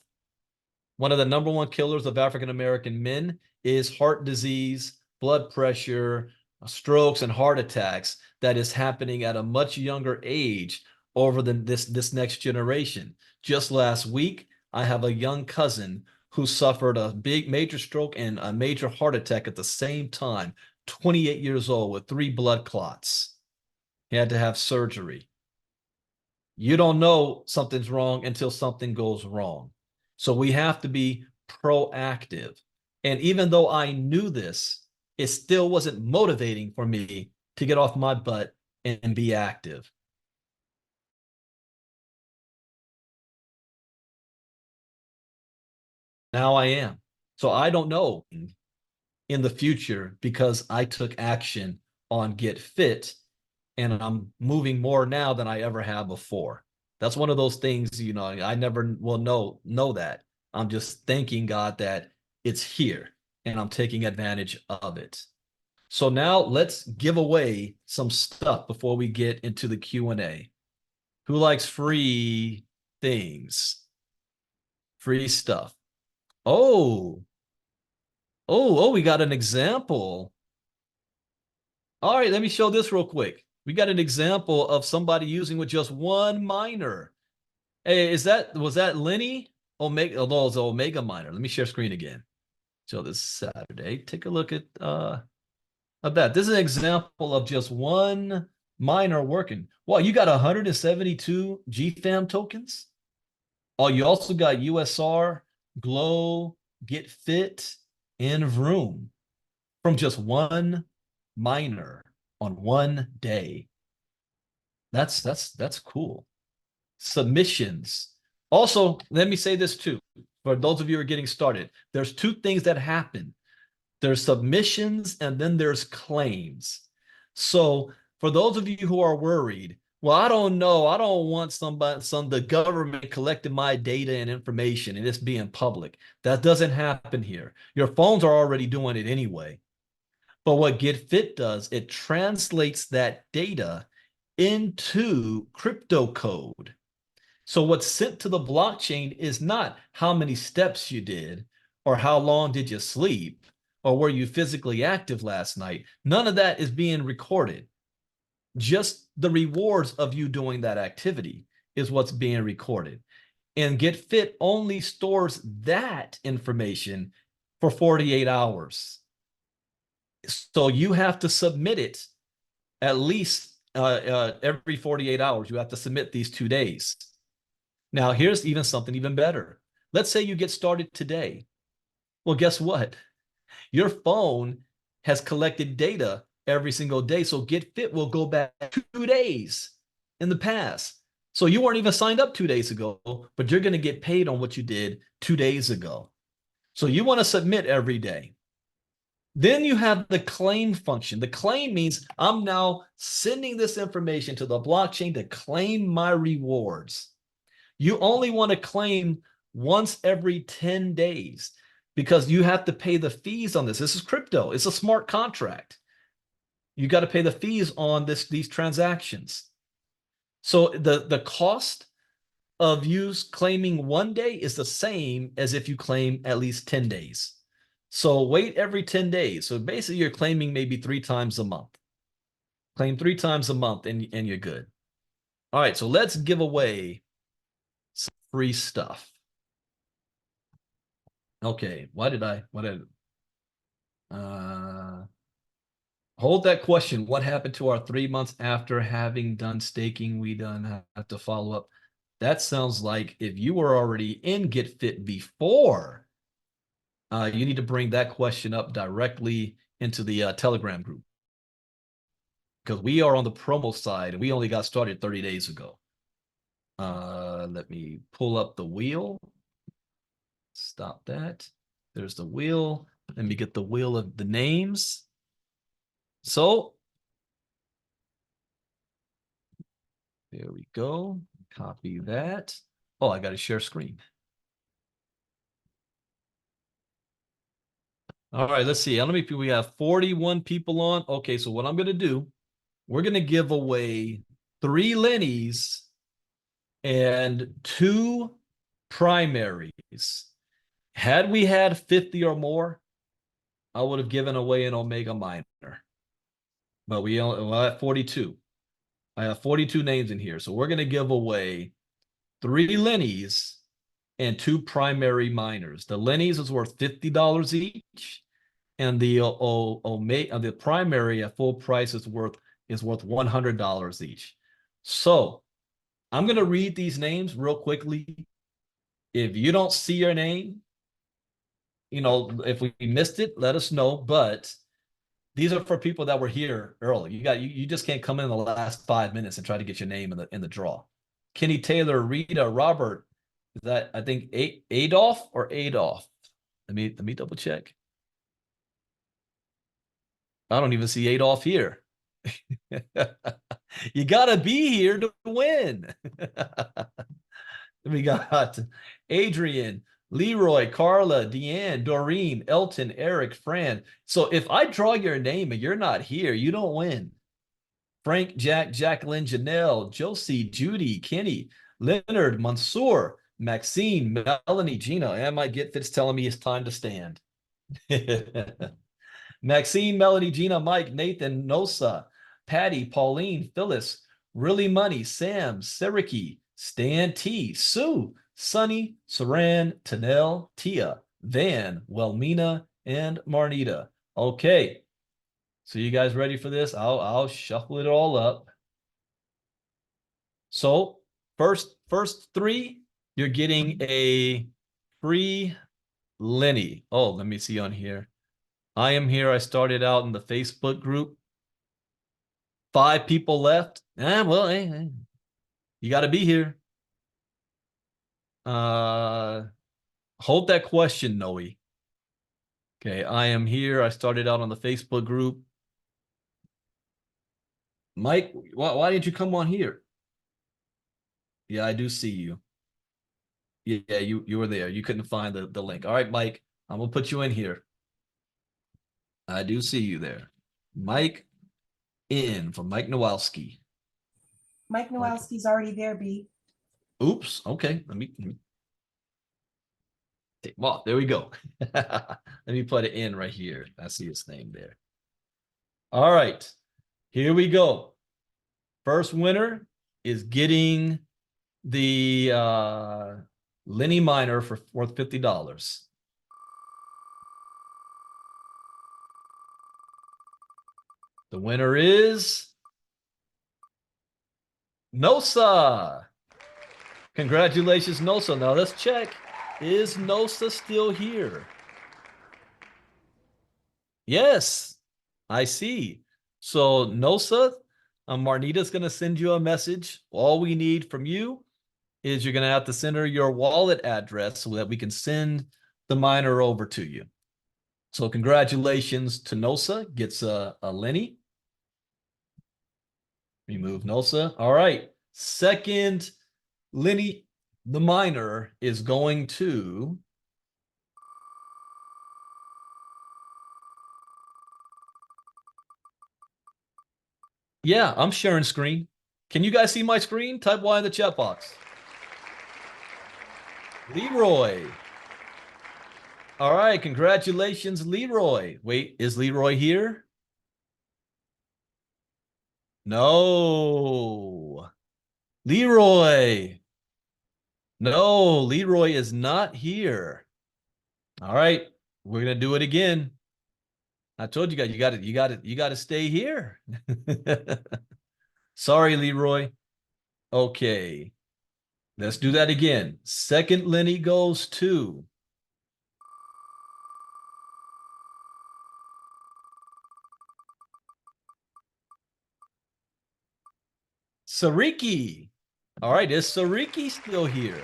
One of the number one killers of African American men is heart disease, blood pressure, strokes, and heart attacks that is happening at a much younger age over this next generation. Just last week, I have a young cousin who suffered a big major stroke and a major heart attack at the same time, 28 years old with 3 blood clots. He had to have surgery. You don't know something's wrong until something goes wrong. So we have to be proactive. And even though I knew this, it still wasn't motivating for me to get off my butt and be active. Now I am. So I don't know in the future because I took action on Get Fit, and I'm moving more now than I ever have before. That's one of those things, I never will know that. I'm just thanking God that it's here and I'm taking advantage of it. So now let's give away some stuff before we get into the Q&A. Who likes free things? Free stuff. Oh, we got an example. All right, let me show this real quick. We got an example of somebody using with just one miner. Hey, was that Lenny? Omega, oh, it's Omega miner. Let me share screen again. So this Saturday, take a look at that. This is an example of just one miner working. Well, you got 172 GFAM tokens. Oh, you also got USR, Glow, Get Fit, and Vroom from just one miner on one day. That's cool. Submissions. Also, let me say this too. For those of you who are getting started, there's 2 things that happen. There's submissions and then there's claims. So for those of you who are worried, well, I don't know, I don't want the government collecting my data and information and it's being public. That doesn't happen here. Your phones are already doing it anyway. But what GetFit does, it translates that data into crypto code. So what's sent to the blockchain is not how many steps you did or how long did you sleep or were you physically active last night. None of that is being recorded. Just the rewards of you doing that activity is what's being recorded. And GetFit only stores that information for 48 hours. So you have to submit it at least every 48 hours. You have to submit these 2 days. Now, here's even something even better. Let's say you get started today. Well, guess what? Your phone has collected data every single day. So GetFit will go back 2 days in the past. So you weren't even signed up 2 days ago, but you're going to get paid on what you did 2 days ago. So you want to submit every day. Then you have the claim function. The claim means I'm now sending this information to the blockchain to claim my rewards. You only want to claim once every 10 days because you have to pay the fees on this. This is crypto. It's a smart contract. You got to pay the fees on these transactions. So the cost of you claiming one day is the same as if you claim at least 10 days. So wait every 10 days. So basically you're claiming maybe 3 times a month. Claim 3 times a month and you're good. All right, so let's give away some free stuff. Okay, hold that question. What happened to our 3 months after having done staking? We done have to follow up. That sounds like if you were already in GetFit before, you need to bring that question up directly into the Telegram group. Because we are on the promo side and we only got started 30 days ago. Let me pull up the wheel. Stop that. There's the wheel. Let me get the wheel of the names. So there we go. Copy that. Oh, I got to share screen. All right, let's see. How many people we have? 41 people on. Okay, so what I'm going to do, we're going to give away 3 Lennies and 2 primaries. Had we had 50 or more, I would have given away an Omega Miner. But we only at 42. I have 42 names in here. So we're going to give away 3 Lennies and 2 primary miners. The Lennies is worth $50 each. And the primary at full price is worth $100 each. So I'm going to read these names real quickly. If you don't see your name, if we missed it, let us know. But these are for people that were here early. You just can't come in the last 5 minutes and try to get your name in the draw. Kenny Taylor, Rita, Robert, is that I think Adolf or Adolf? Let me double check. I don't even see Adolf here. You gotta be here to win. We got Adrian, Leroy, Carla, Deanne, Doreen, Elton, Eric, Fran. So if I draw your name and you're not here, you don't win. Frank, Jack, Jacqueline, Janelle, Josie, Judy, Kenny, Leonard, Mansoor, Maxine, Melanie, Gina. And my GetFit's telling me it's time to stand. Maxine, Melanie, Gina, Mike, Nathan, Nosa, Patty, Pauline, Phyllis, Really Money, Sam, Siriki, Stan T, Sue, Sunny, Saran, Tanel, Tia, Van, Welmina, and Marnita. Okay. So you guys ready for this? I'll shuffle it all up. So first 3, you're getting a free Lenny. Oh, let me see on here. I am here. I started out in the Facebook group. 5 people left. Well, hey, you got to be here. Hold that question, Noe. Okay, I am here. I started out on the Facebook group. Mike, why didn't you come on here? Yeah, I do see you. Yeah, you were there. You couldn't find the link. All right, Mike, I'm gonna put you in here. I do see you there. Mike in for Mike Nowalski. Mike Nowalski's already there, B. Oops. Okay. Let me well, there we go. Let me put it in right here. I see his name there. All right. Here we go. First winner is getting the Lenny Miner for worth $50. The winner is Nosa. Congratulations, Nosa. Now let's check. Is Nosa still here? Yes, I see. So Nosa, Marnita's going to send you a message. All we need from you is you're going to have to send her your wallet address so that we can send the miner over to you. So congratulations to Nosa, gets a Lenny. Remove Nosa. All right. Second, Lenny, the miner, is going to yeah, I'm sharing screen. Can you guys see my screen? Type Y in the chat box. Leroy. All right, congratulations, Leroy. Wait, is Leroy here? No. Leroy. No, Leroy is not here. All right, we're gonna do it again. I told you guys, you got to stay here. Sorry, Leroy. Okay, let's do that again. Second Lenny goes to Sariki. All right, is Sariki still here?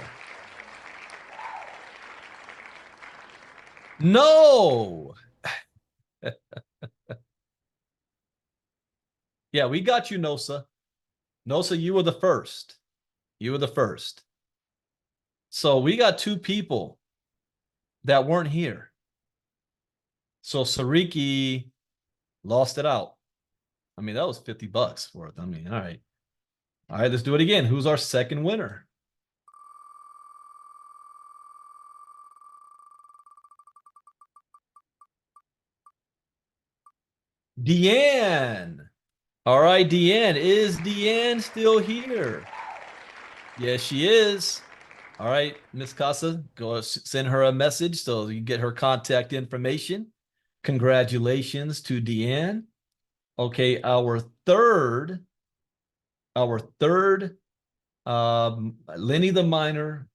No. Yeah, we got you, Nosa. Nosa, you were the first. You were the first. So we got two people that weren't here. So Sariki lost it out. I mean, that was $50 worth. I mean, all right. All right, let's do it again. Who's our second winner? Deanne. All right, Deanne. Is Deanne still here? Yes, she is. All right, Miss Casa, go send her a message so you get her contact information. Congratulations to Deanne. Okay, our third Lenny the Miner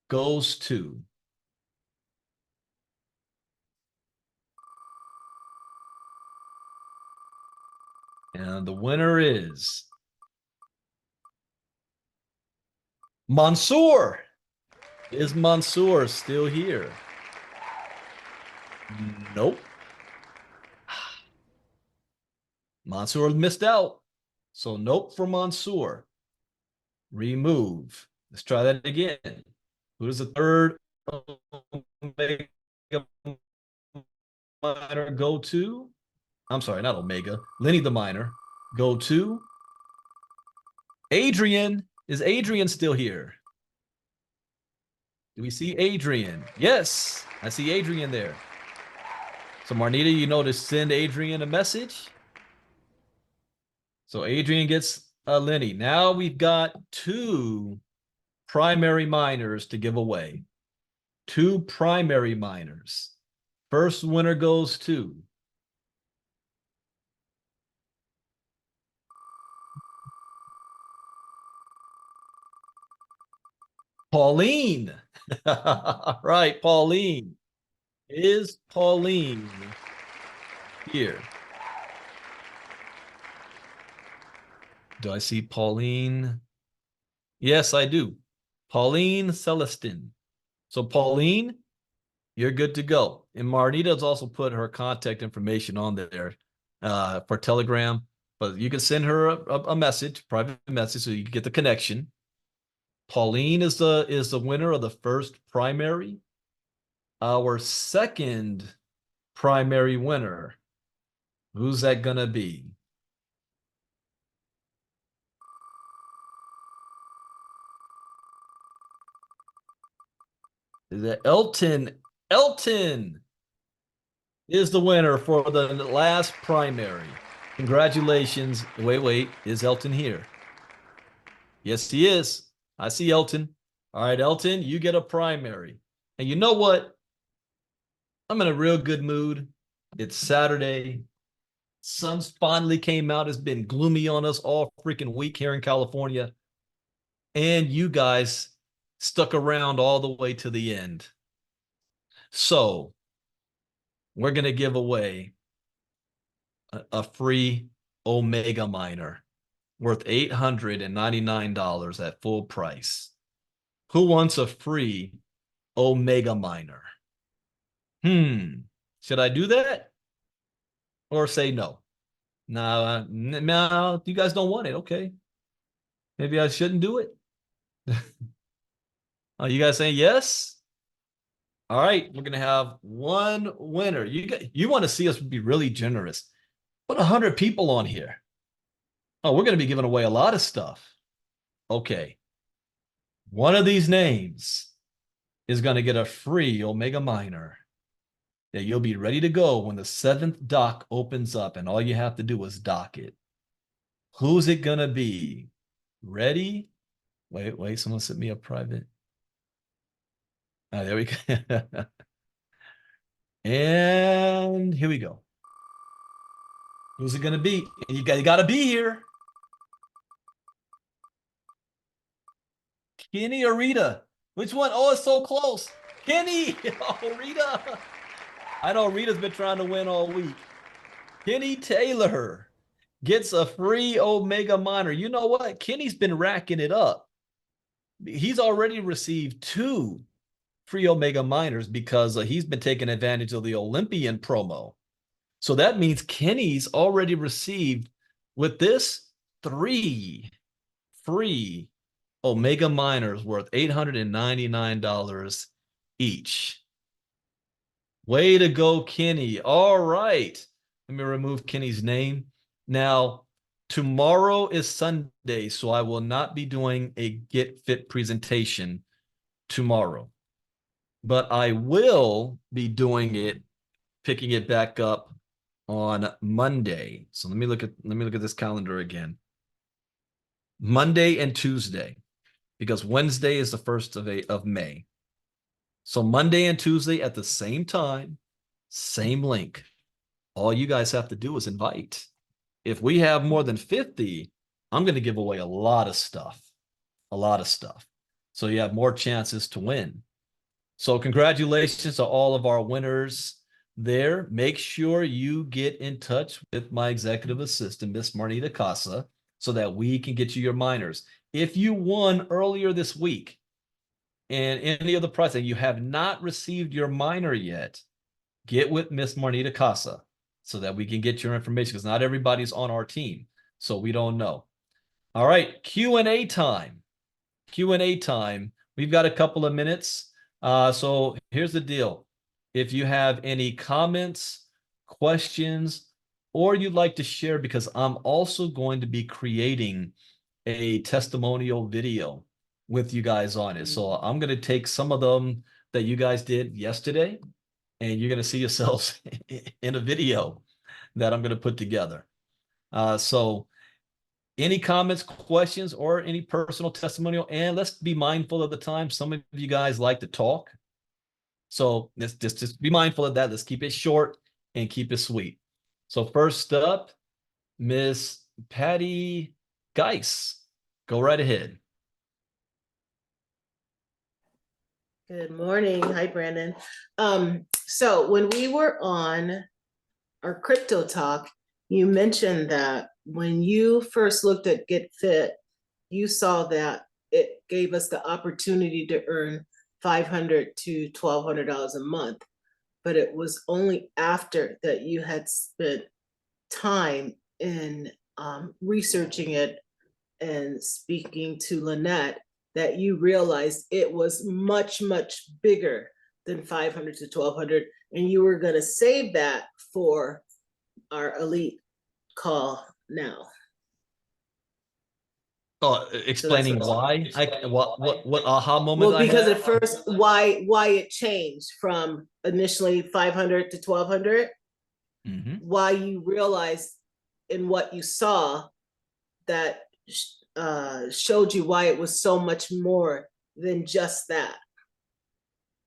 goes to and the winner is Mansoor. Is Mansoor still here? Nope. Mansoor missed out. So nope for Mansoor. Remove. Let's try that again. Who does the third Omega Miner go to? I'm sorry, not Omega. Lenny the Miner. Go to Adrian. Is Adrian still here? Do we see Adrian? Yes, I see Adrian there. So Marnita, you know to send Adrian a message. So Adrian gets a Lenny. Now we've got two primary miners to give away. Two primary miners. First winner goes to Pauline. Right, Pauline. Is Pauline here? Do I see Pauline? Yes, I do. Pauline Celestin. So Pauline, you're good to go. And Marnita's also put her contact information on there for Telegram, but you can send her a message, private message, so you can get the connection. Pauline is the winner of the first primary. Our second primary winner, who's that gonna be? Is it Elton? Elton is the winner for the last primary. Congratulations. Wait. Is Elton here? Yes, he is. I see Elton. All right, Elton, you get a primary. And you know what? I'm in a real good mood. It's Saturday. Sun's finally came out. It's been gloomy on us all freaking week here in California. And you guys stuck around all the way to the end. So we're going to give away a free Omega miner worth $899 at full price. Who wants a free Omega miner? Should I do that or say no? No, you guys don't want it. Okay. Maybe I shouldn't do it. Are you guys saying yes? All right, we're gonna have one winner. You want to see us be really generous. Put 100 people on here. Oh, we're gonna be giving away a lot of stuff. Okay. One of these names is gonna get a free Omega Miner that you'll be ready to go when the 7th dock opens up, and all you have to do is dock it. Who's it gonna be? Ready? Wait, someone sent me a private. Oh, there we go. And here we go. Who's it gonna be? And you gotta be here. Kenny or Rita? Which one? Oh, it's so close. Kenny! Oh, Rita. I know Rita's been trying to win all week. Kenny Taylor gets a free Omega Miner. You know what? Kenny's been racking it up. He's already received 2 free Omega Miners because he's been taking advantage of the Olympian promo. So that means Kenny's already received, with this, 3 free Omega Miners worth $899 each. Way to go, Kenny. All right. Let me remove Kenny's name. Now, tomorrow is Sunday, so I will not be doing a Get Fit presentation tomorrow. But I will be doing it, picking it back up on Monday. So let me look at this calendar again. Monday and Tuesday, because Wednesday is the 1st of May. So Monday and Tuesday at the same time, same link. All you guys have to do is invite. If we have more than 50, I'm going to give away a lot of stuff. A lot of stuff. So you have more chances to win. So congratulations to all of our winners there. Make sure you get in touch with my executive assistant, Miss Marnita Casa, so that we can get you your miners. If you won earlier this week and any of the prize and you have not received your miner yet, get with Miss Marnita Casa so that we can get your information, because not everybody's on our team, so we don't know. All right, Q&A time. Q&A time. We've got a couple of minutes. So here's the deal. If you have any comments, questions, or you'd like to share, because I'm also going to be creating a testimonial video with you guys on it. So I'm going to take some of them that you guys did yesterday, and you're going to see yourselves in a video that I'm going to put together. So any comments, questions, or any personal testimonial? And let's be mindful of the time. Some of you guys like to talk. So let's just be mindful of that. Let's keep it short and keep it sweet. So first up, Miss Patty Geis. Go right ahead. Good morning. Hi, Brandon. So when we were on our crypto talk, you mentioned that when you first looked at GetFit, you saw that it gave us the opportunity to earn $500 to $1,200 a month, but it was only after that you had spent time in researching it and speaking to Lynette that you realized it was much, much bigger than 500 to 1,200, and you were going to save that for our elite call now. Explaining why? What aha moment? Well, because at first, why it changed from initially 500 to 1,200, why you realized in what you saw that showed you why it was so much more than just that.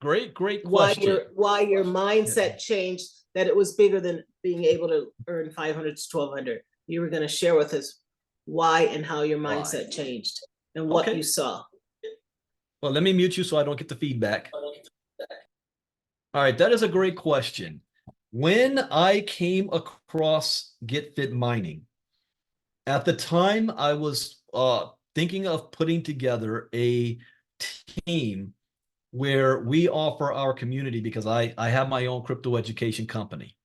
Great question. Why your mindset changed, that it was bigger than being able to earn 500 to 1,200. You were going to share with us why and how your mindset changed and what you saw. Well, let me mute you so I don't get the feedback. All right, that is a great question. When I came across GetFit mining, at the time I was thinking of putting together a team where we offer our community, because I have my own crypto education company.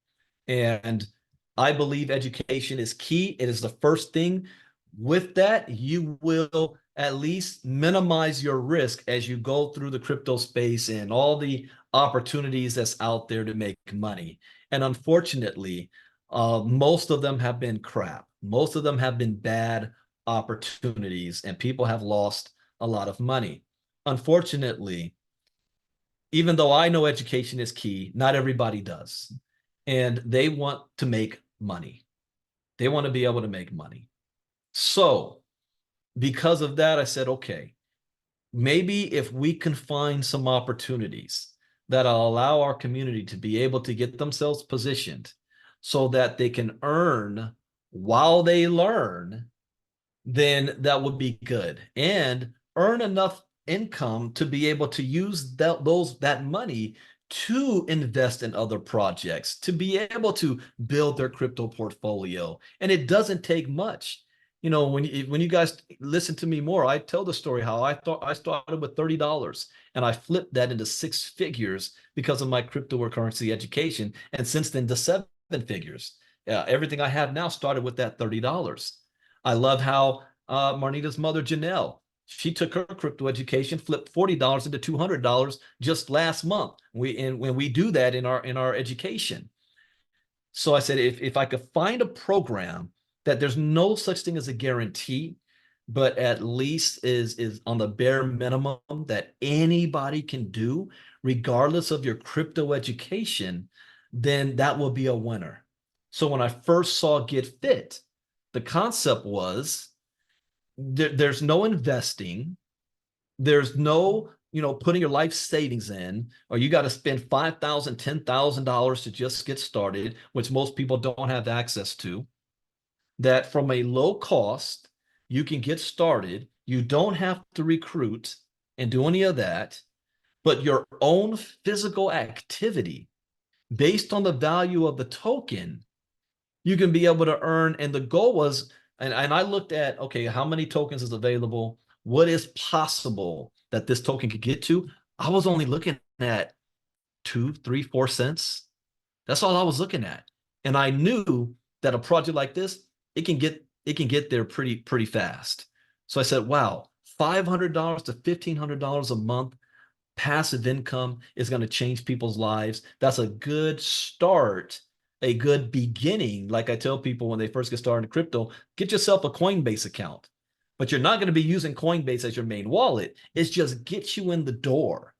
And I believe education is key. It is the first thing. With that, you will at least minimize your risk as you go through the crypto space and all the opportunities that's out there to make money. And unfortunately, most of them have been crap. Most of them have been bad opportunities, and people have lost a lot of money. Unfortunately, even though I know education is key, not everybody does. And they want to make money. They want to be able to make money. So, because of that, I said, okay, maybe if we can find some opportunities that'll allow our community to be able to get themselves positioned so that they can earn while they learn, then that would be good, and earn enough income to be able to use that money to invest in other projects, to be able to build their crypto portfolio. And it doesn't take much. You know, when you guys listen to me more, I tell the story how I thought I started with $30 and I flipped that into 6 figures because of my cryptocurrency education, and since then to 7 figures. Everything I have now started with that $30. I love how Marnita's mother, Janelle, she took her crypto education, flipped $40 into $200 just last month. When we do that in our education. So I said, if I could find a program that there's no such thing as a guarantee, but at least is on the bare minimum that anybody can do, regardless of your crypto education, then that will be a winner. So when I first saw GetFit, the concept was there's no investing, there's no putting your life savings in, or you got to spend $5,000, $10,000 to just get started, which most people don't have access to. That from a low cost, you can get started. You don't have to recruit and do any of that, but your own physical activity based on the value of the token, you can be able to earn. And the goal was, and I looked at, okay, how many tokens is available? What is possible that this token could get to? I was only looking at 2, 3, 4 cents. That's all I was looking at. And I knew that a project like this, it can get there pretty fast. So I said, wow, $500 to $1,500 a month passive income is going to change people's lives. That's a good start, a good beginning. Like I tell people when they first get started in crypto, get yourself a Coinbase account. But you're not going to be using Coinbase as your main wallet. It's just get you in the door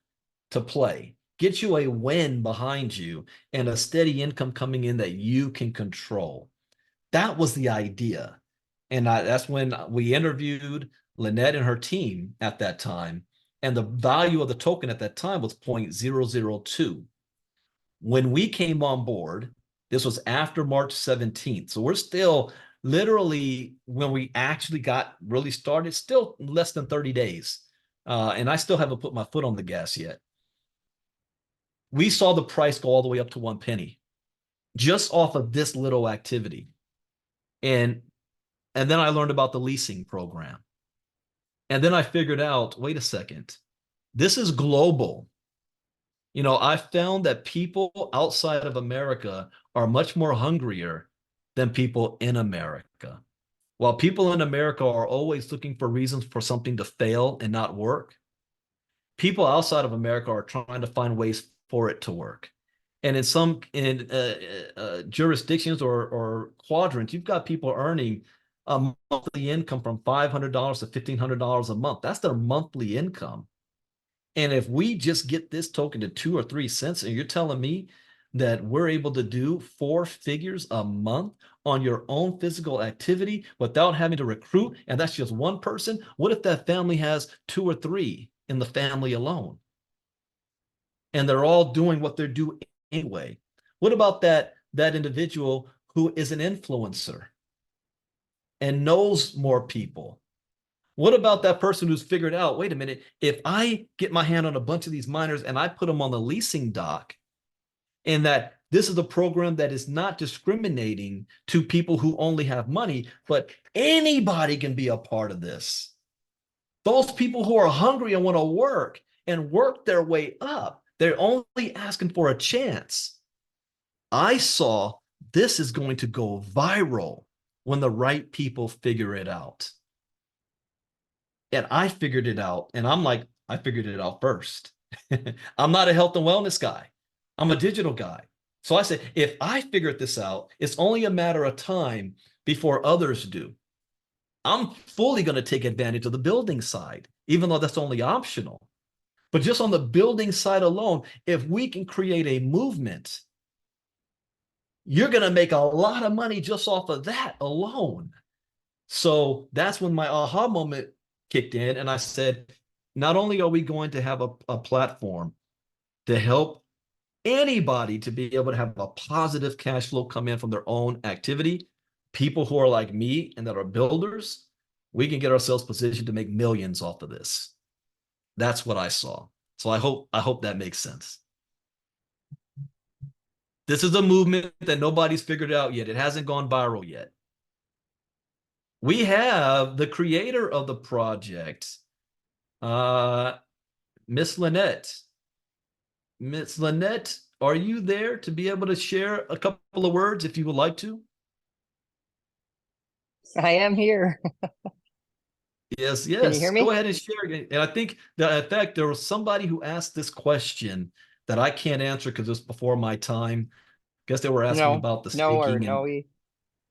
to play, get you a win behind you, and a steady income coming in that you can control. That was the idea. And that's when we interviewed Lynette and her team at that time. And the value of the token at that time was 0.002. When we came on board, this was after March 17th. So we're still literally, when we actually got really started, still less than 30 days. And I still haven't put my foot on the gas yet. We saw the price go all the way up to 1 penny just off of this little activity. And then I learned about the leasing program. And then I figured out, wait a second, this is global. I found that people outside of America are much more hungrier than people in America. While people in America are always looking for reasons for something to fail and not work, people outside of America are trying to find ways for it to work. And in some jurisdictions or quadrants, you've got people earning a monthly income from $500 to $1,500 a month. That's their monthly income. And if we just get this token to 2 or 3 cents, and you're telling me that we're able to do 4 figures a month on your own physical activity without having to recruit, and that's just one person, what if that family has 2 or 3 in the family alone? And they're all doing what they're doing anyway. What about that individual who is an influencer and knows more people? What about that person who's figured out, wait a minute, if I get my hand on a bunch of these miners and I put them on the leasing dock, and that this is a program that is not discriminating to people who only have money, but anybody can be a part of this. Those people who are hungry and want to work, and work their way up. They're only asking for a chance. I saw this is going to go viral when the right people figure it out. And I figured it out. And I'm like, I figured it out first. I'm not a health and wellness guy. I'm a digital guy. So I said, if I figured this out, it's only a matter of time before others do. I'm fully going to take advantage of the building side, even though that's only optional. But just on the building side alone, if we can create a movement, you're going to make a lot of money just off of that alone. So that's when my aha moment kicked in. And I said, not only are we going to have a platform to help anybody to be able to have a positive cash flow come in from their own activity, people who are like me and that are builders, we can get ourselves positioned to make millions off of this. That's what I saw. So I hope that makes sense. This is a movement that nobody's figured out yet. It hasn't gone viral yet. We have the creator of the project, Miss Lynette. Miss Lynette, are you there to be able to share a couple of words if you would like to? I am here. Yes, Can you hear me? Go ahead and share. And I think that, in fact, there was somebody who asked this question that I can't answer because it's before my time. Guess they were asking about the staking and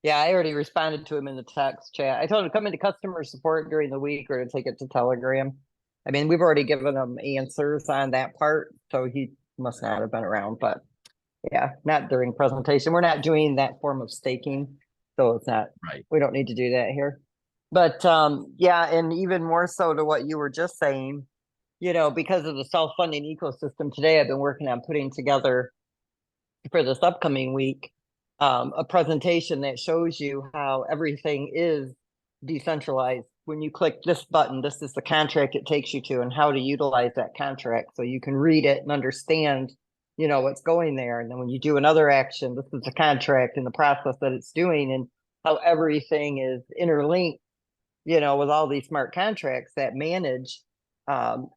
Yeah, I already responded to him in the text chat. I told him to come into customer support during the week or to take it to Telegram. I mean, we've already given him answers on that part, so he must not have been around. But yeah, not during presentation. We're not doing that form of staking, so it's not. right. We don't need to do that here. But yeah, and even more so to what you were just saying, because of the self-funding ecosystem today, I've been working on putting together for this upcoming week a presentation that shows you how everything is decentralized. When you click this button, this is the contract it takes you to and how to utilize that contract so you can read it and understand, what's going there. And then when you do another action, this is the contract and the process that it's doing and how everything is interlinked, with all these smart contracts that manage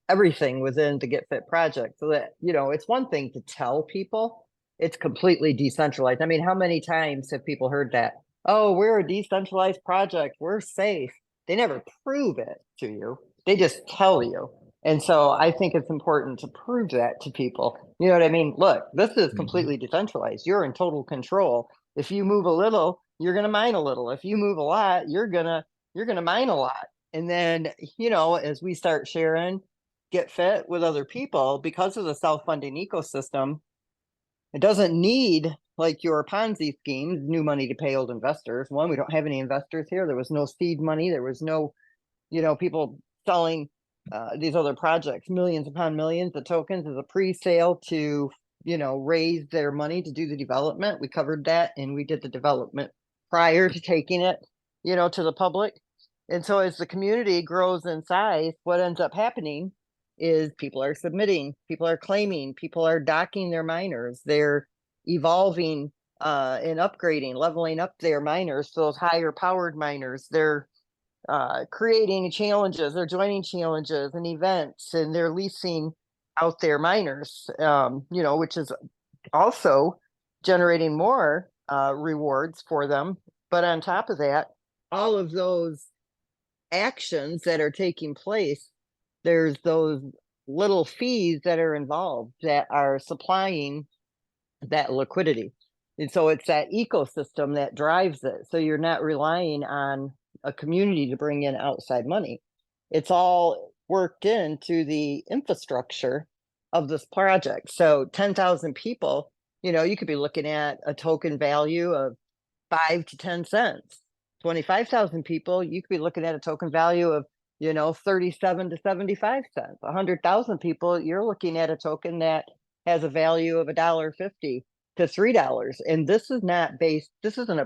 everything within the GetFit project. So that, it's one thing to tell people, it's completely decentralized. I mean, how many times have people heard that? Oh, we're a decentralized project. We're safe. They never prove it to you. They just tell you. And so I think it's important to prove that to people. You know what I mean? Look, this is completely decentralized. You're in total control. If you move a little, you're going to mine a little. If you move a lot, you're going to mine a lot. And then, as we start sharing GetFit with other people, because of the self-funding ecosystem, it doesn't need like your Ponzi schemes, new money to pay old investors. One, we don't have any investors here. There was no seed money. There was no, people selling these other projects, millions upon millions of tokens as a pre-sale to, raise their money to do the development. We covered that and we did the development prior to taking it, to the public. And so as the community grows in size, what ends up happening is people are submitting, people are claiming, people are docking their miners, they're evolving and upgrading, leveling up their miners, those higher powered miners, they're creating challenges, they're joining challenges and events, and they're leasing out their miners, which is also generating more rewards for them. But on top of that, all of those actions that are taking place, there's those little fees that are involved that are supplying that liquidity. And so it's that ecosystem that drives it. So you're not relying on a community to bring in outside money. It's all worked into the infrastructure of this project. So 10,000 people, you could be looking at a token value of 5 to 10 cents. 25,000 people, you could be looking at a token value of 37 to 75 cents. 100,000 people, you're looking at a token that has a value of $1.50 to $3. And this is not based, this isn't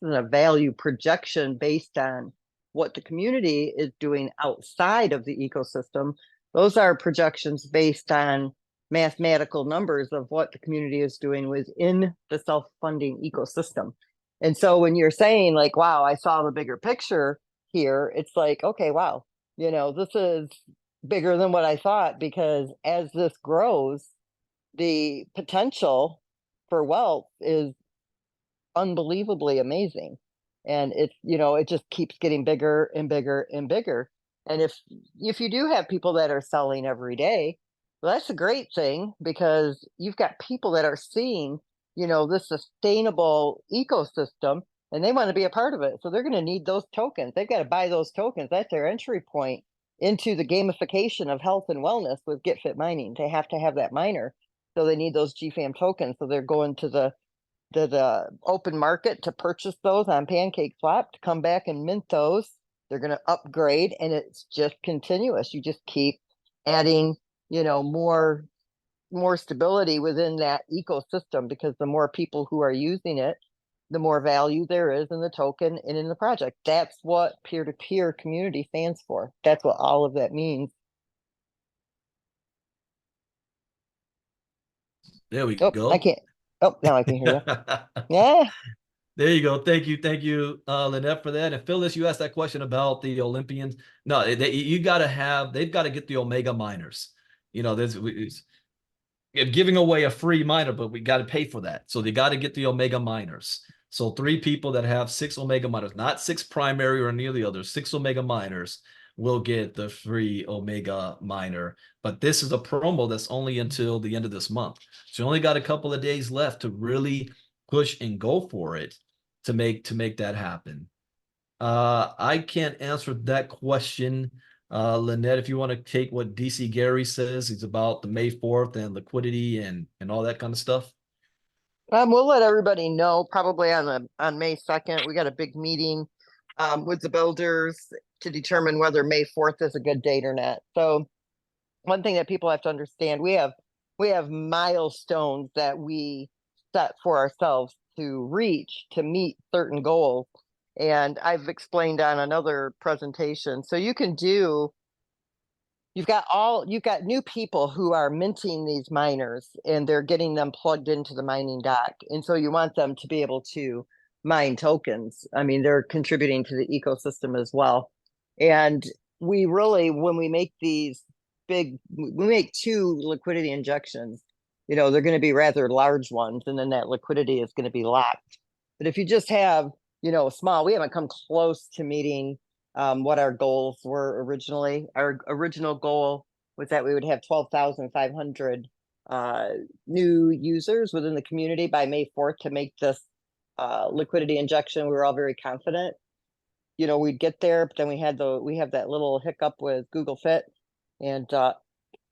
a value projection based on what the community is doing outside of the ecosystem. Those are projections based on mathematical numbers of what the community is doing within the self-funding ecosystem. And so when you're saying like, wow, I saw the bigger picture here, it's like, okay, wow, this is bigger than what I thought, because as this grows, the potential for wealth is unbelievably amazing. And it's, it just keeps getting bigger and bigger and bigger. And if you do have people that are selling every day, well, that's a great thing, because you've got people that are seeing, this sustainable ecosystem, and they want to be a part of it. So they're going to need those tokens. They've got to buy those tokens. That's their entry point into the gamification of health and wellness with GetFit mining. They have to have that miner. So they need those GFAM tokens. So they're going to the open market to purchase those on PancakeSwap, to come back and mint those. They're going to upgrade, and it's just continuous. You just keep adding, more stability within that ecosystem, because the more people who are using it, the more value there is in the token and in the project. That's what peer-to-peer community stands for. That's what all of that means. There we Oh, go. I can't. Oh, now I can hear you. Yeah. There you go. Thank you, Lynette, for that. And Phyllis, you asked that question about the Olympians. No, they've got to get the Omega miners. Giving away a free miner, but we got to pay for that. So they got to get the Omega miners. So 3 people that have 6 Omega miners, not 6 primary or any of the others, 6 Omega miners will get the free Omega miner. But this is a promo that's only until the end of this month. So you only got a couple of days left to really push and go for it to make that happen. I can't answer that question. Lynette, if you want to take what DC Gary says, it's about the May 4th and liquidity and all that kind of stuff. We'll let everybody know probably on May 2nd. We got a big meeting with the builders to determine whether May 4th is a good date or not. So one thing that people have to understand, we have milestones that we set for ourselves to reach to meet certain goals. And I've explained on another presentation. So you've got new people who are minting these miners, and they're getting them plugged into the mining dock. And so you want them to be able to mine tokens. I mean, they're contributing to the ecosystem as well. And we really, when we make these we make 2 liquidity injections, they're going to be rather large ones, and then that liquidity is going to be locked. But if you just have, small, we haven't come close to meeting what our goals were originally. Our original goal was that we would have 12,500 new users within the community by May 4th to make this liquidity injection. We were all very confident, we'd get there, but then we have that little hiccup with Google Fit and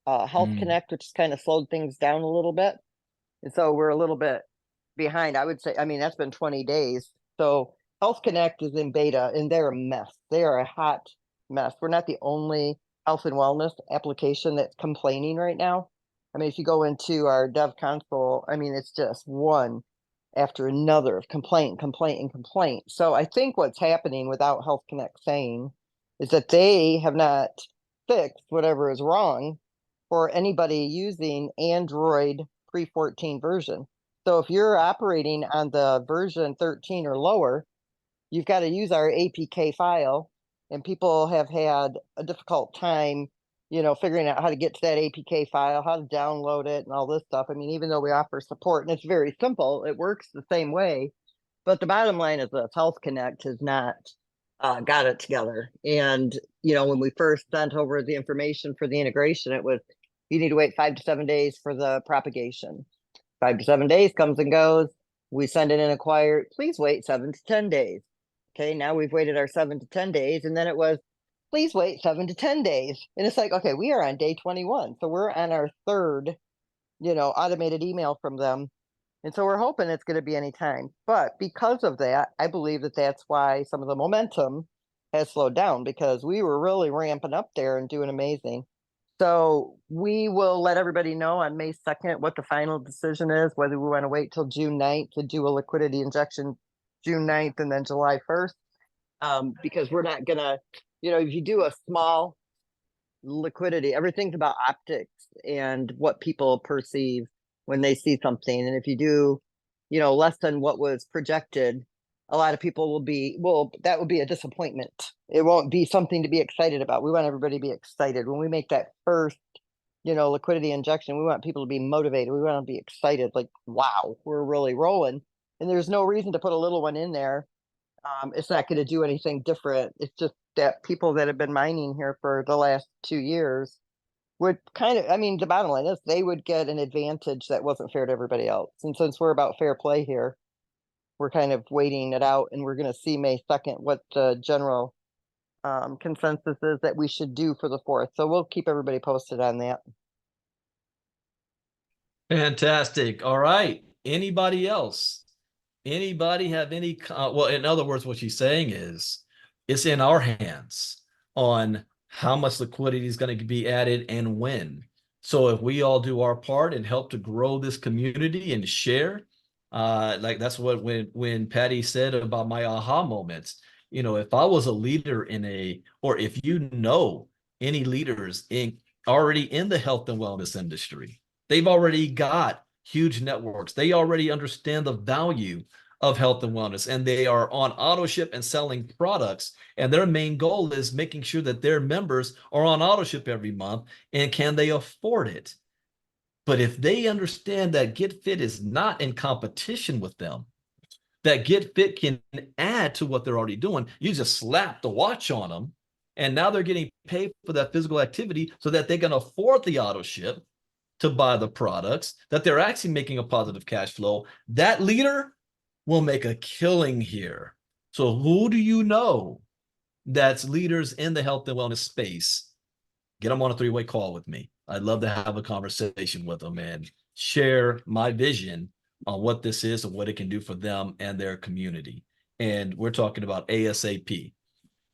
Health Connect, which kind of slowed things down a little bit. And so we're a little bit behind, I would say. I mean, that's been 20 days. So Health Connect is in beta, and they're a mess. They are a hot mess. We're not the only health and wellness application that's complaining right now. I mean, if you go into our dev console, I mean, it's just one after another of complaint. So I think what's happening, without Health Connect saying, is that they have not fixed whatever is wrong for anybody using Android pre-14 version. So if you're operating on the version 13 or lower, you've got to use our APK file, and people have had a difficult time, figuring out how to get to that APK file, how to download it, and all this stuff. I mean, even though we offer support, and it's very simple, it works the same way. But the bottom line is that Health Connect has not got it together. And, when we first sent over the information for the integration, it was, you need to wait 5 to 7 days for the propagation. 5 to 7 days comes and goes. We send it in acquired. Please wait 7 to 10 days. Okay, now we've waited our 7 to 10 days. And then it was, please wait 7 to 10 days. And it's like, okay, we are on day 21. So we're on our 3rd, automated email from them. And so we're hoping it's going to be any time. But because of that, I believe that that's why some of the momentum has slowed down, because we were really ramping up there and doing amazing. So we will let everybody know on May 2nd what the final decision is, whether we want to wait till June 9th to do a liquidity injection June 9th and then July 1st. Because we're not going to, if you do a small liquidity, everything's about optics and what people perceive when they see something. And if you do, less than what was projected, a lot of people that will be a disappointment. It won't be something to be excited about. We want everybody to be excited. When we make that first, liquidity injection, we want people to be motivated. We want to be excited, like, wow, we're really rolling. And there's no reason to put a little one in there. It's not going to do anything different. It's just that people that have been mining here for the last 2 years would the bottom line is they would get an advantage that wasn't fair to everybody else. And since we're about fair play here, we're kind of waiting it out, and we're going to see May 2nd what the general consensus is that we should do for the 4th. So we'll keep everybody posted on that. Fantastic. All right. Anybody else? Anybody have any, well, in other words, what she's saying is it's in our hands on how much liquidity is going to be added and when. So if we all do our part and help to grow this community and share, like that's what when Patty said about my aha moments, if I was a leader or if any leaders already in the health and wellness industry, they've already got huge networks. They already understand the value of health and wellness, and they are on auto ship and selling products. And their main goal is making sure that their members are on auto ship every month, and can they afford it? But if they understand that GetFit is not in competition with them, that GetFit can add to what they're already doing, you just slap the watch on them, and now they're getting paid for that physical activity so that they can afford the auto ship to buy the products, that they're actually making a positive cash flow. That leader will make a killing here. So who do you know that's leaders in the health and wellness space? Get them on a 3-way call with me. I'd love to have a conversation with them and share my vision on what this is and what it can do for them and their community. And we're talking about ASAP.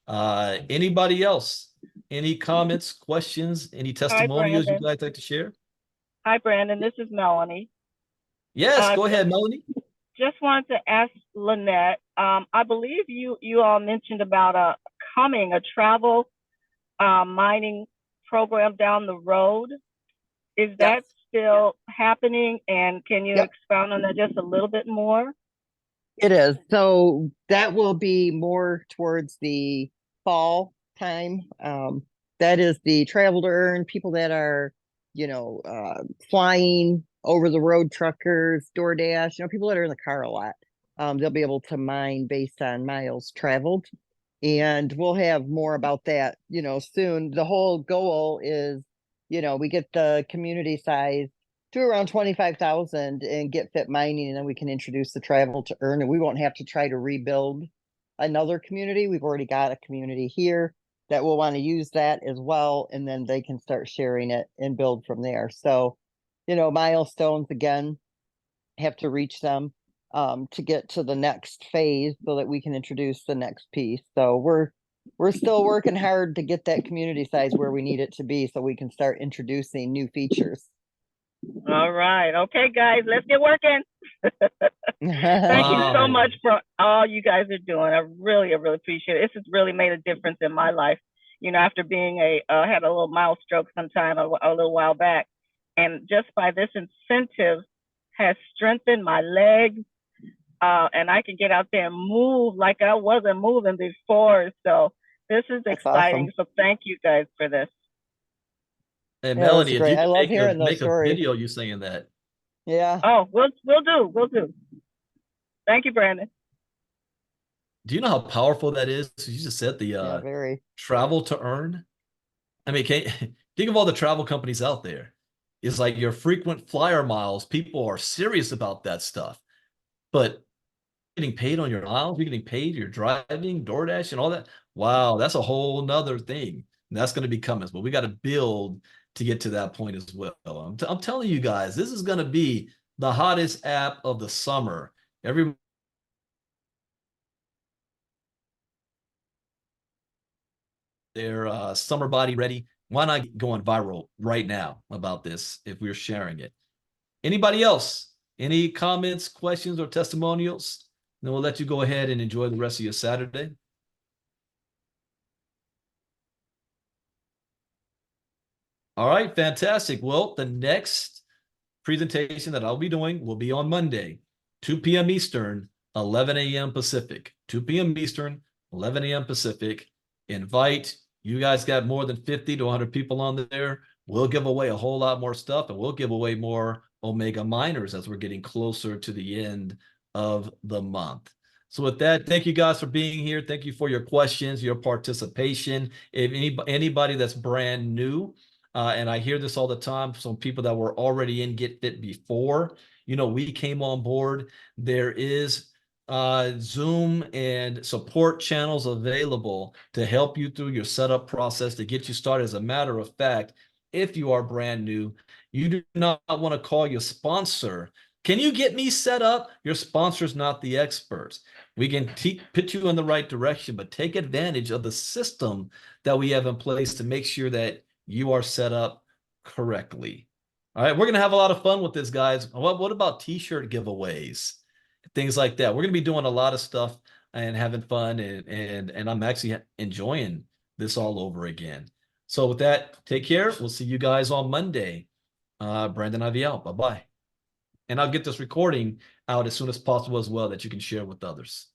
Anybody else? Any comments, questions, any testimonials you'd like to share? Hi, Brandon. This is Melanie. Yes, go ahead, Melanie. Just wanted to ask Lynette. I believe you all mentioned about a travel mining program down the road. Is that still happening? And can you expound on that just a little bit more? It is. So that will be more towards the fall time. That is the travel to earn, people that are, flying over the road, truckers, DoorDash, people that are in the car a lot. They'll be able to mine based on miles traveled. And we'll have more about that, soon. The whole goal is, we get the community size to around 25,000 and GetFit mining, and then we can introduce the travel to earn, and we won't have to try to rebuild another community. We've already got a community here that will want to use that as well, and then they can start sharing it and build from there. So, milestones again, have to reach them to get to the next phase so that we can introduce the next piece. So we're still working hard to get that community size where we need it to be so we can start introducing new features. All right. Okay, guys, let's get working. Thank you so much for all you guys are doing. I really appreciate it. This has really made a difference in my life. After being had a little mild stroke sometime a little while back, and just by this incentive has strengthened my legs, and I can get out there and move like I wasn't moving before. So this is exciting. Awesome. So thank you guys for this. Hey, Melanie, if you I love hearing those make stories. a video you saying that. Yeah. Oh, we'll do. Thank you, Brandon. Do you know how powerful that is? You just said the very travel to earn. I mean, think of all the travel companies out there. It's like your frequent flyer miles. People are serious about that stuff, but getting paid on your miles, you're getting paid, you're driving, DoorDash, and all that. Wow, that's a whole nother thing. And that's going to be coming, but we got to build to get to that point as well. I'm telling you guys, this is going to be the hottest app of the summer. Their summer body ready. Why not going viral right now about this if we're sharing it? Anybody else? Any comments, questions, or testimonials? Then we'll let you go ahead and enjoy the rest of your Saturday. All right, fantastic. Well, the next presentation that I'll be doing will be on Monday, 2 p.m. Eastern, 11 a.m. Pacific, 2 p.m. Eastern, 11 a.m. Pacific. Invite. You guys got more than 50 to 100 people on there. We'll give away a whole lot more stuff, and we'll give away more Omega Miners as we're getting closer to the end of the month. So with that, thank you guys for being here. Thank you for your questions, your participation. If anybody that's brand new, and I hear this all the time from people that were already in GetFit before, we came on board. There is Zoom and support channels available to help you through your setup process to get you started. As a matter of fact, if you are brand new, you do not want to call your sponsor. Can you get me set up? Your sponsor's not the experts. We can put you in the right direction, but take advantage of the system that we have in place to make sure that you are set up correctly. All right, we're going to have a lot of fun with this, guys. What about t-shirt giveaways? Things like that. We're going to be doing a lot of stuff and having fun, and I'm actually enjoying this all over again. So with that, take care. We'll see you guys on Monday. Brandon Ivey out. Bye-bye. And I'll get this recording out as soon as possible as well that you can share with others.